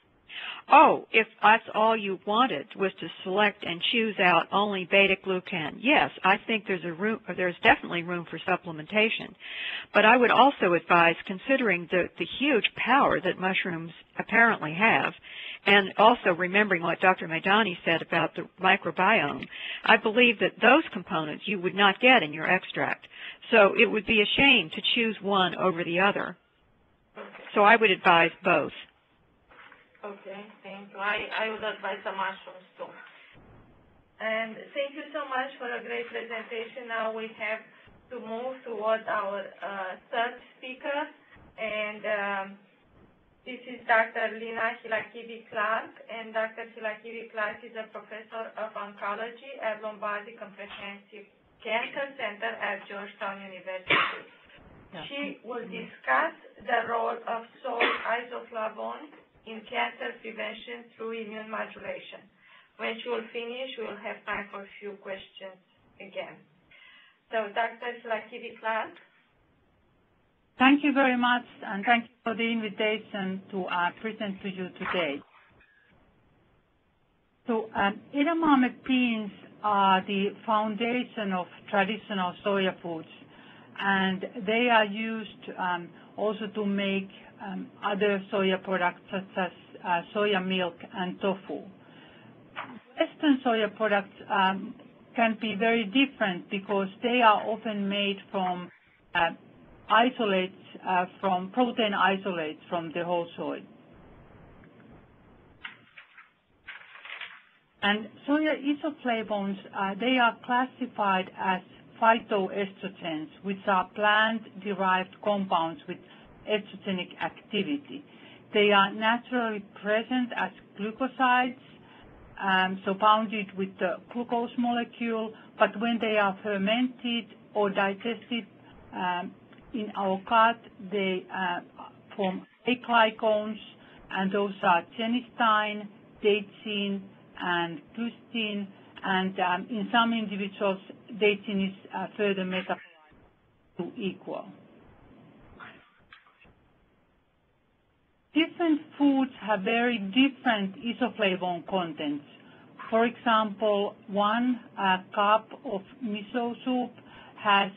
Oh, if that's all you wanted was to select and choose out only beta-glucan, yes, I think there's definitely room for supplementation. But I would also advise considering the huge power that mushrooms apparently have, and also remembering what Dr. Maidani said about the microbiome. I believe that those components you would not get in your extract. So it would be a shame to choose one over the other. Okay. So I would advise both. Okay, thank you. I would advise the mushrooms too. And thank you so much for a great presentation. Now we have to move towards our third speaker, and this is Dr. Lina Hilakivi-Clark, and Dr. Hilakivi-Clark is a professor of oncology at Lombardi Comprehensive Cancer Center at Georgetown University. She will discuss the role of soy isoflavones in cancer prevention through immune modulation. When she will finish, we will have time for a few questions again. So, Dr. Hilakivi-Clark. Thank you very much, and thank you for the invitation to present to you today. So edamame beans are the foundation of traditional soya foods, and they are used also to make other soya products such as soya milk and tofu. Western soya products can be very different because they are often made from protein isolates from the whole soy. And soya isoflavones, they are classified as phytoestrogens, which are plant-derived compounds with estrogenic activity. They are naturally present as glucosides, so bounded with the glucose molecule, but when they are fermented or digested in our gut, they form aglycones, and those are genistein, daidzein, and glustein, and in some individuals, daidzein is further metabolized to equal. Different foods have very different isoflavone contents. For example, 1 cup of miso soup has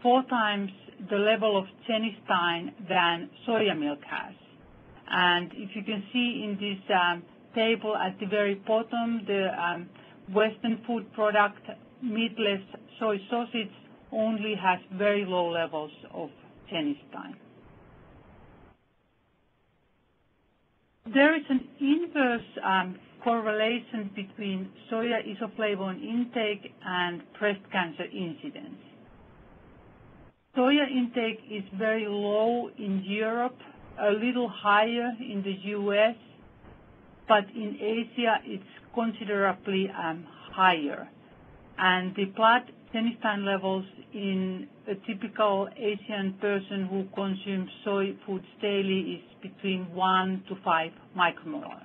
4 times the level of genistein than soya milk has. And if you can see in this table at the very bottom, the Western food product, meatless soy sausage, only has very low levels of genistein. There is an inverse correlation between soya isoflavone intake and breast cancer incidence. Soya intake is very low in Europe, a little higher in the US, but in Asia it's considerably higher. And the blood genistein levels in a typical Asian person who consumes soy foods daily is between 1 to 5 micromolar.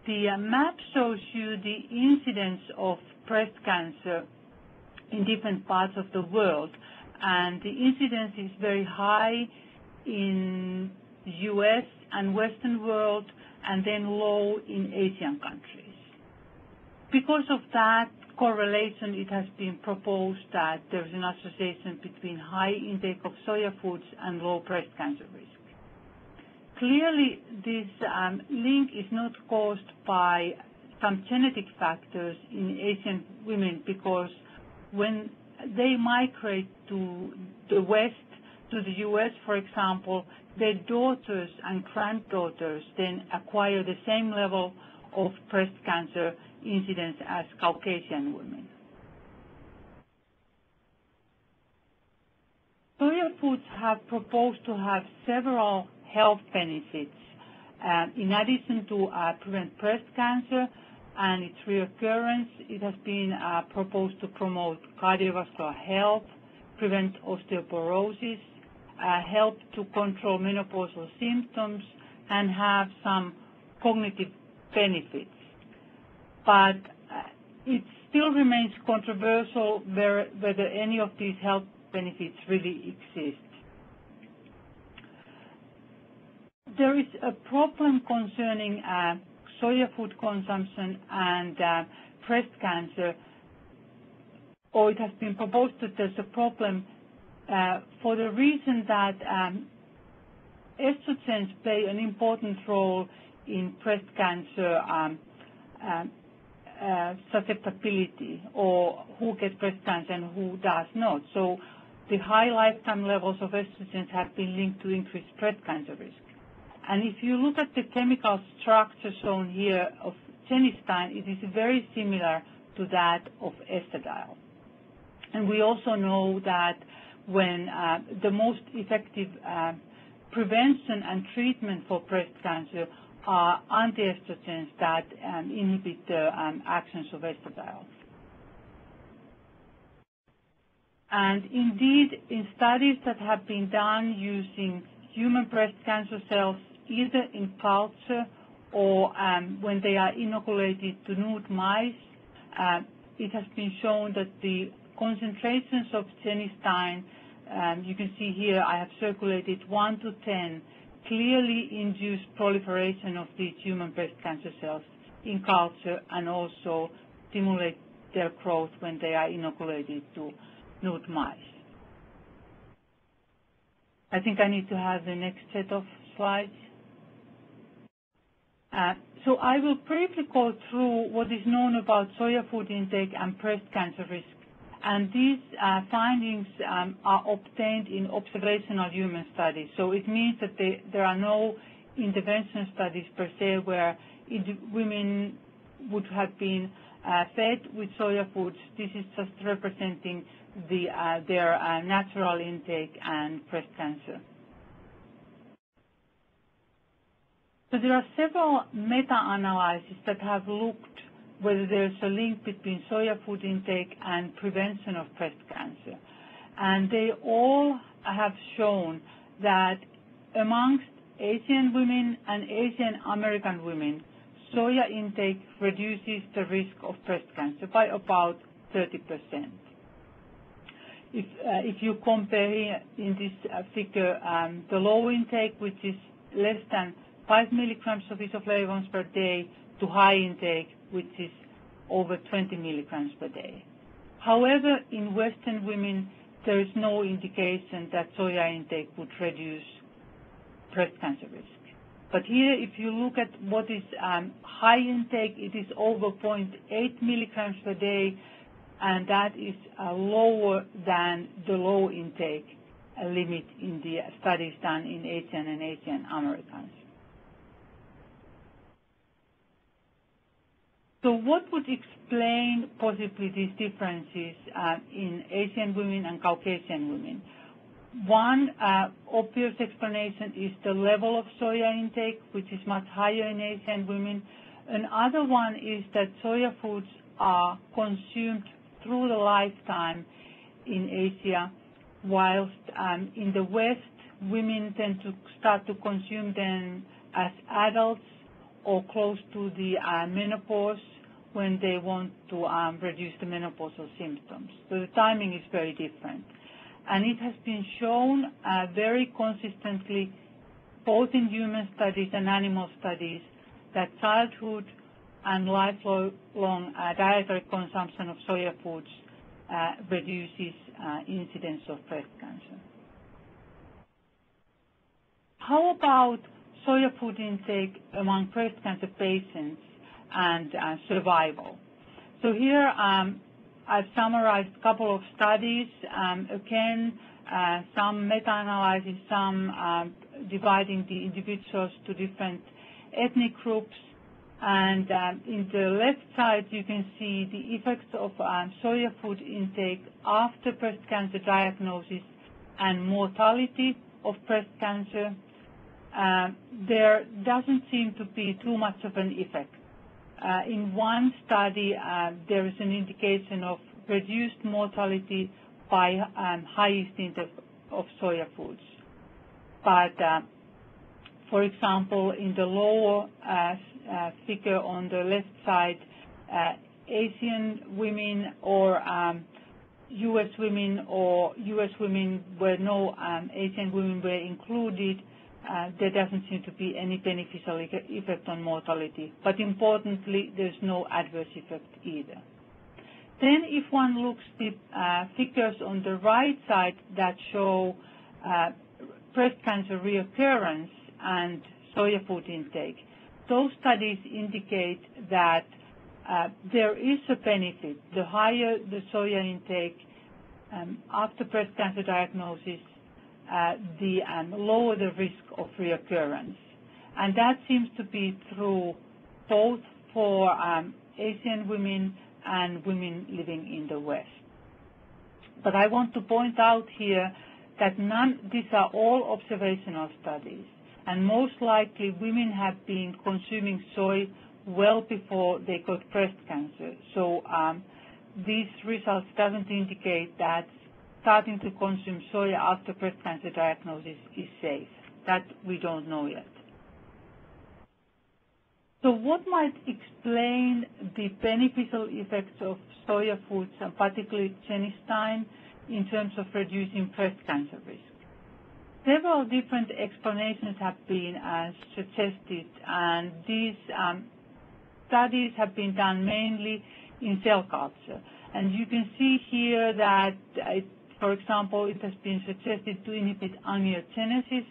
The map shows you the incidence of breast cancer in different parts of the world, and the incidence is very high in the US and Western world, and then low in Asian countries. Because of that correlation, it has been proposed that there is an association between high intake of soya foods and low breast cancer risk. Clearly, this link is not caused by some genetic factors in Asian women, because when they migrate to the West, to the US, for example, their daughters and granddaughters then acquire the same level of breast cancer incidence as Caucasian women. Soya foods have proposed to have several health benefits. In addition to prevent breast cancer and its reoccurrence, it has been proposed to promote cardiovascular health, prevent osteoporosis, help to control menopausal symptoms, and have some cognitive benefits. But it still remains controversial whether any of these health benefits really exist. There is a problem concerning soya food consumption and breast cancer, or it has been proposed that there's a problem for the reason that estrogens play an important role in breast cancer susceptibility, or who gets breast cancer and who does not. So the high lifetime levels of estrogens have been linked to increased breast cancer risk. And if you look at the chemical structure shown here of genistein, it is very similar to that of estradiol. And we also know that when the most effective prevention and treatment for breast cancer are antiestrogens that inhibit the actions of estradiol. And indeed, in studies that have been done using human breast cancer cells, either in culture or when they are inoculated to nude mice, it has been shown that the concentrations of genistein you can see here I have circulated 1 to 10 clearly induced proliferation of these human breast cancer cells in culture and also stimulate their growth when they are inoculated to nude mice. I think I need to have the next set of slides. So I will briefly go through what is known about soya food intake and breast cancer risk. And these findings are obtained in observational human studies. So it means that there are no intervention studies per se where women would have been fed with soya foods. This is just representing their natural intake and breast cancer. So there are several meta-analyses that have looked whether there's a link between soya food intake and prevention of breast cancer. And they all have shown that amongst Asian women and Asian American women, soya intake reduces the risk of breast cancer by about 30%. If you compare here in this figure the low intake, which is less than 5 milligrams of isoflavones per day, to high intake, which is over 20 milligrams per day. However, in Western women, there is no indication that soya intake would reduce breast cancer risk. But here, if you look at what is high intake, it is over 0.8 milligrams per day, and that is lower than the low intake limit in the studies done in Asian and Asian Americans. So what would explain possibly these differences in Asian women and Caucasian women? One obvious explanation is the level of soya intake, which is much higher in Asian women. Another one is that soya foods are consumed through the lifetime in Asia, whilst in the West, women tend to start to consume them as adults or close to the menopause when they want to reduce the menopausal symptoms. So the timing is very different. And it has been shown very consistently, both in human studies and animal studies, that childhood and lifelong dietary consumption of soya foods reduces incidence of breast cancer. How about soya food intake among breast cancer patients and survival? So here I've summarized a couple of studies. Again, some meta-analysis, some dividing the individuals to different ethnic groups. And in the left side, you can see the effects of soya food intake after breast cancer diagnosis and mortality of breast cancer. There doesn't seem to be too much of an effect. In one study, there is an indication of reduced mortality by highest intake of soya foods. But, for example, in the lower figure on the left side, Asian women or U.S. women or U.S. women where no Asian women were included, there doesn't seem to be any beneficial effect on mortality. But importantly, there's no adverse effect either. Then if one looks at the figures on the right side that show breast cancer reoccurrence and soya food intake, those studies indicate that there is a benefit. The higher the soya intake after breast cancer diagnosis, the lower the risk of reoccurrence. And that seems to be true both for Asian women and women living in the West. But I want to point out here that these are all observational studies, and most likely women have been consuming soy well before they got breast cancer. So these results doesn't indicate that starting to consume soya after breast cancer diagnosis is safe. That we don't know yet. So what might explain the beneficial effects of soya foods, and particularly genistein, in terms of reducing breast cancer risk. Several different explanations have been suggested, and these studies have been done mainly in cell culture. And you can see here that, for example, it has been suggested to inhibit angiogenesis,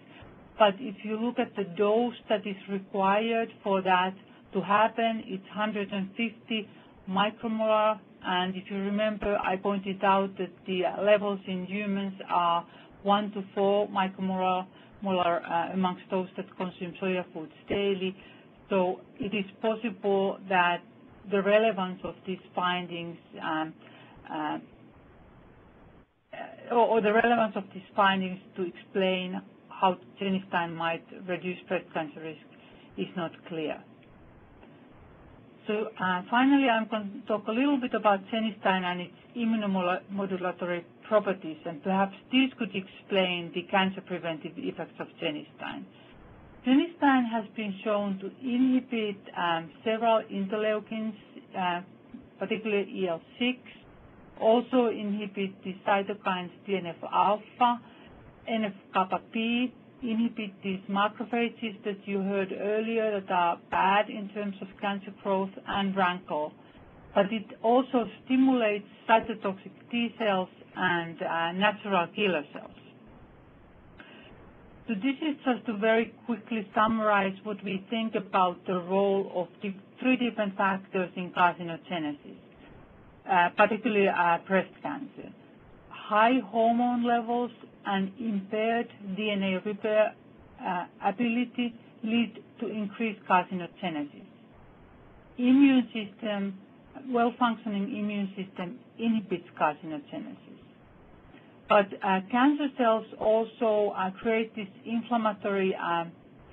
but if you look at the dose that is required for that to happen, it's 150 micromolar. And if you remember, I pointed out that the levels in humans are 1 to 4 micromolar amongst those that consume soya foods daily. So it is possible that the relevance of these findings or the relevance of these findings to explain how genistein might reduce breast cancer risk is not clear. So finally, I'm going to talk a little bit about genistein and its immunomodulatory properties, and perhaps this could explain the cancer preventive effects of genistein. Genistein has been shown to inhibit several interleukins, particularly IL-6, also inhibit the cytokines TNF-alpha, NF-kappa-B, inhibit these macrophages that you heard earlier that are bad in terms of cancer growth, and rankle. But it also stimulates cytotoxic T cells and natural killer cells. So this is just to very quickly summarize what we think about the role of the 3 different factors in carcinogenesis, particularly breast cancer. High hormone levels and impaired DNA repair ability lead to increased carcinogenesis. Well-functioning immune system inhibits carcinogenesis. But cancer cells also create this inflammatory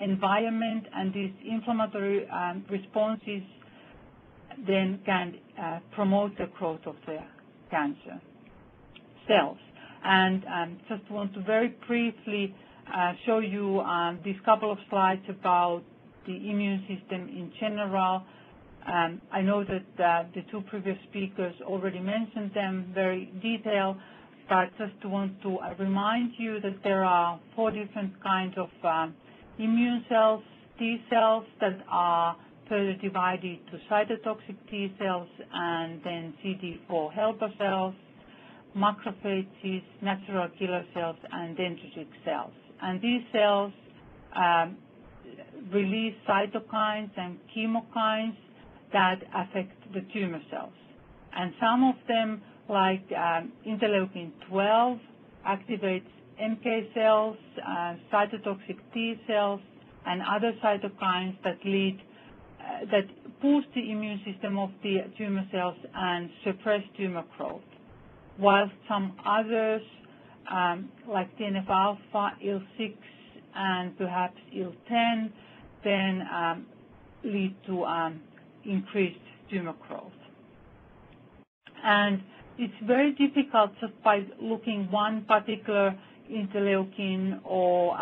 environment, and these inflammatory responses then can promote the growth of the cancer cells. And just want to very briefly show you these couple of slides about the immune system in general. I know that the 2 previous speakers already mentioned them very detailed, but just want to remind you that there are 4 different kinds of immune cells, T cells that are further divided to cytotoxic T cells and then CD4 helper cells, macrophages, natural killer cells, and dendritic cells. And these cells release cytokines and chemokines that affect the tumor cells. And some of them, like interleukin 12, activates NK cells, cytotoxic T cells, and other cytokines that boost the immune system of the tumor cells and suppress tumor growth. While some others, like TNF-alpha, IL-6, and perhaps IL-10, then lead to increased tumor growth. And it's very difficult just by looking one particular interleukin or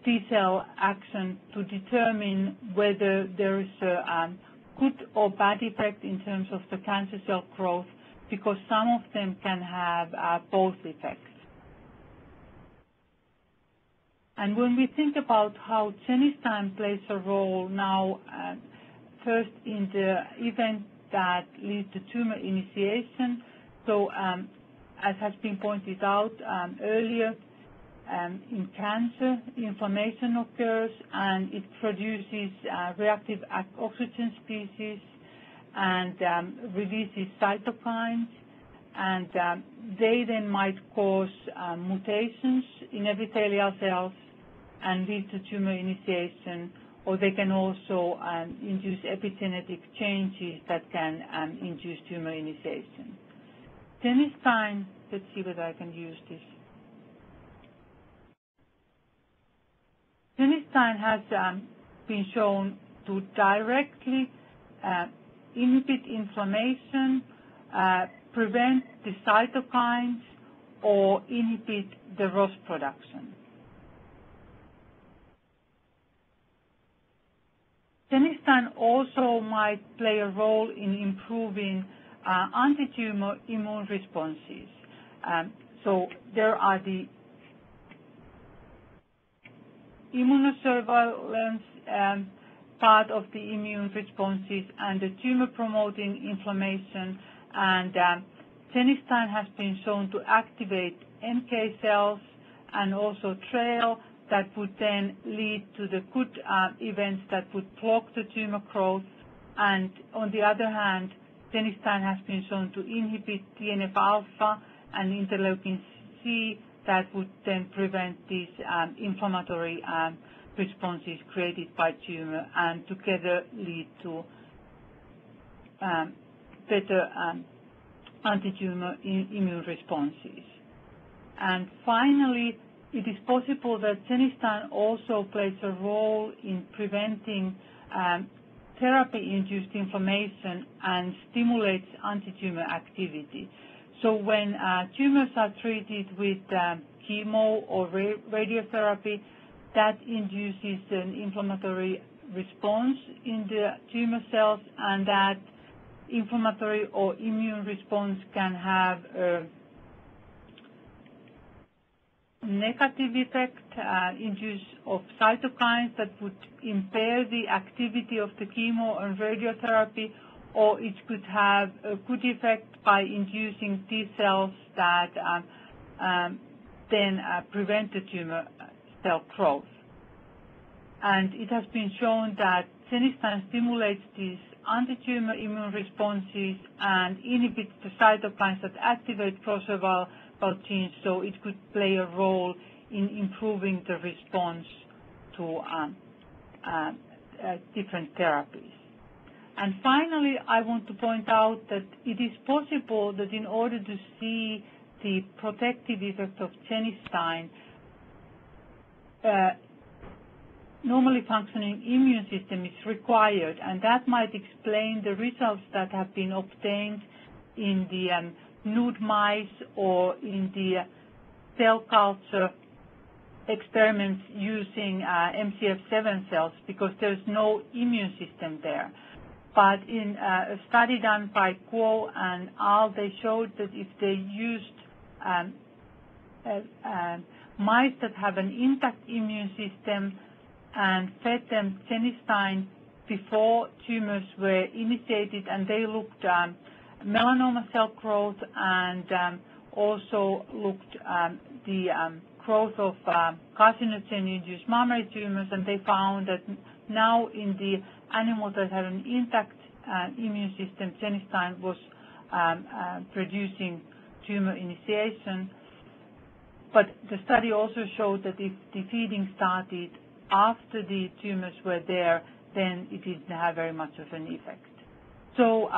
T cell action to determine whether there is a good or bad effect in terms of the cancer cell growth, because some of them can have both effects. And when we think about how genistein plays a role now, first in the event that leads to tumor initiation, so as has been pointed out earlier, in cancer, inflammation occurs and it produces reactive oxygen species and releases cytokines, and they then might cause mutations in epithelial cells and lead to tumor initiation, or they can also induce epigenetic changes that can induce tumor initiation. Genistein, let's see whether I can use this. Genistein has been shown to directly inhibit inflammation, prevent the cytokines, or inhibit the ROS production. Genistein also might play a role in improving anti-tumor immune responses. So there are the immunosurveillance part of the immune responses and the tumor-promoting inflammation, and genistein has been shown to activate NK cells and also trail that would then lead to the good events that would block the tumor growth. And on the other hand, genistein has been shown to inhibit TNF-alpha and interleukin C that would then prevent these inflammatory responses created by tumor and together lead to better anti-tumor immune responses. And finally, it is possible that genistein also plays a role in preventing therapy-induced inflammation and stimulates anti-tumor activity. So when tumors are treated with chemo or radiotherapy, that induces an inflammatory response in the tumor cells, and that inflammatory or immune response can have a negative effect, induce of cytokines that would impair the activity of the chemo and radiotherapy, or it could have a good effect by inducing T cells that then prevent the tumor cell growth. And it has been shown that genistein stimulates these anti-tumor immune responses and inhibits the cytokines that activate pro-survival genes, so it could play a role in improving the response to different therapies. And finally, I want to point out that it is possible that in order to see the protective effect of genistein, normally functioning immune system is required, and that might explain the results that have been obtained in the nude mice or in the cell culture experiments using MCF7 cells, because there's no immune system there. But in a study done by Kuo and al., they showed that if they used mice that have an intact immune system and fed them genistein before tumors were initiated, and they looked melanoma cell growth and also looked the growth of carcinogen-induced mammary tumors, and they found that now in the animal that had an intact immune system, genistein was producing tumor initiation. But the study also showed that if the feeding started after the tumors were there, then it didn't have very much of an effect. So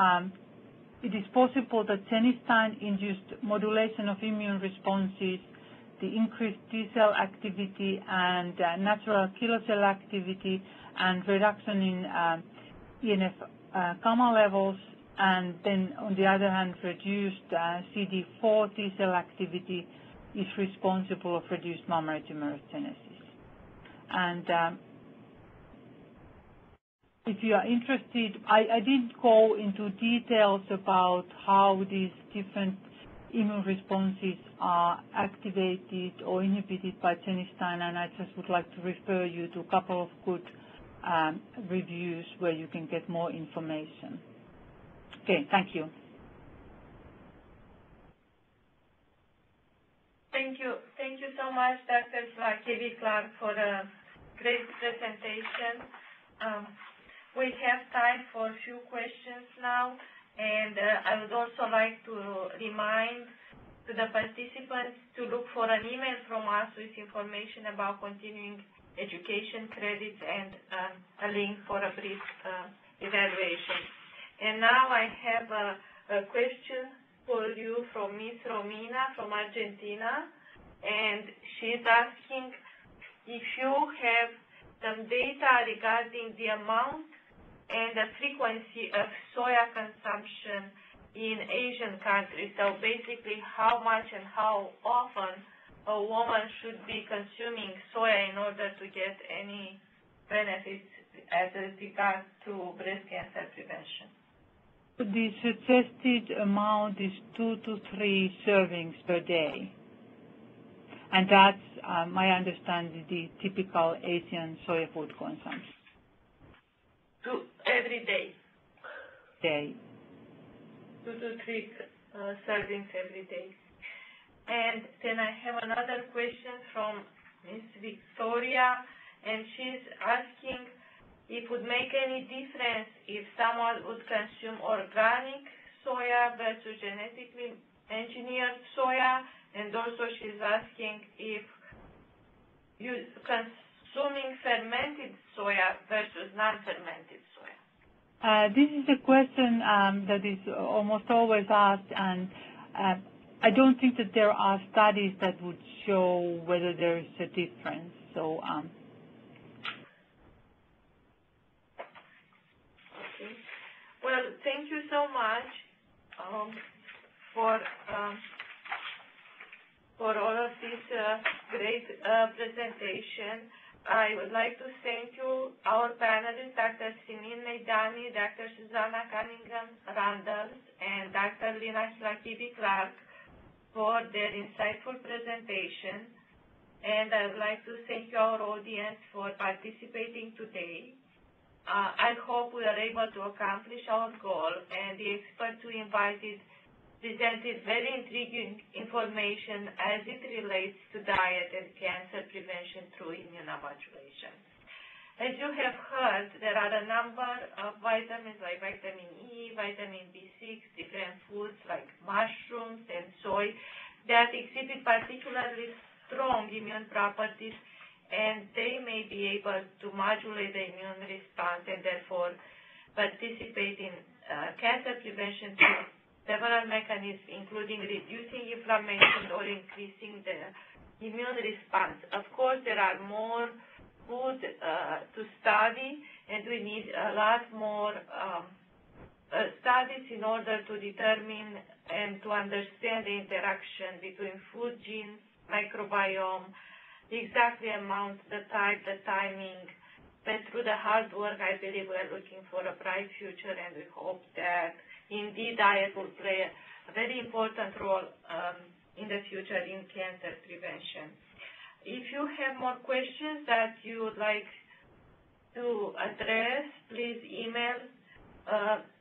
it is possible that genistein-induced modulation of immune responses, the increased T-cell activity and natural killer cell activity, and reduction in ENF-gamma levels, and then on the other hand reduced CD4 T-cell activity is responsible of reduced mammary tumorigenesis. And if you are interested, I didn't go into details about how these different immune responses are activated or inhibited by genistein, and I just would like to refer you to a couple of good reviews where you can get more information. Okay, thank you. Thank you so much, Dr. Clark, for the great presentation. We have time for a few questions now, and I would also like to remind to the participants to look for an email from us with information about continuing education credits and a link for a brief evaluation. And now I have a question for you from Ms. Romina from Argentina, and she's asking if you have some data regarding the amount and the frequency of soya consumption in Asian countries. So basically how much and how often a woman should be consuming soya in order to get any benefits as regards to breast cancer prevention. The suggested amount is 2 to 3 servings per day. And that's, my understanding, the typical Asian soya food consumption. Every day? Day. 2 to 3 servings every day. And then I have another question from Ms. Victoria, and she's asking if it would make any difference if someone would consume organic soya versus genetically engineered soya, and also she's asking if consuming fermented soya versus non-fermented soya. This is a question that is almost always asked, and I don't think that there are studies that would show whether there is a difference. So, okay. Well, thank you so much for all of this great presentation. I would like to thank you, our panelists, Dr. Simin Meidani, Dr. Susanna Cunningham-Randall, and Dr. Lina Slakibi-Clark for their insightful presentation. And I would like to thank our audience for participating today. I hope we are able to accomplish our goal, and the experts we invited presented very intriguing information as it relates to diet and cancer prevention through immunomodulation. As you have heard, there are a number of vitamins like vitamin E, vitamin B6, different foods like mushrooms and soy that exhibit particularly strong immune properties, and they may be able to modulate the immune response and therefore participate in cancer prevention through several mechanisms, including reducing inflammation or increasing the immune response. Of course, there are more food to study, and we need a lot more studies in order to determine and to understand the interaction between food, genes, microbiome, the exact amount, the type, the timing. But through the hard work, I believe we are looking for a bright future, and we hope that indeed diet will play a very important role in the future in cancer prevention. If you have more questions that you would like to address, please email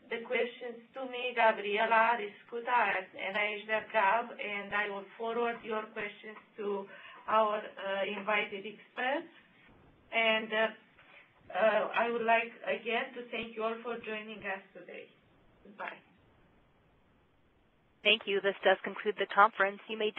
the questions to me, Gabriela Riscuta@nih.gov, and I will forward your questions to our invited experts. And I would like again to thank you all for joining us today. Goodbye. Thank you. This does conclude the conference. You may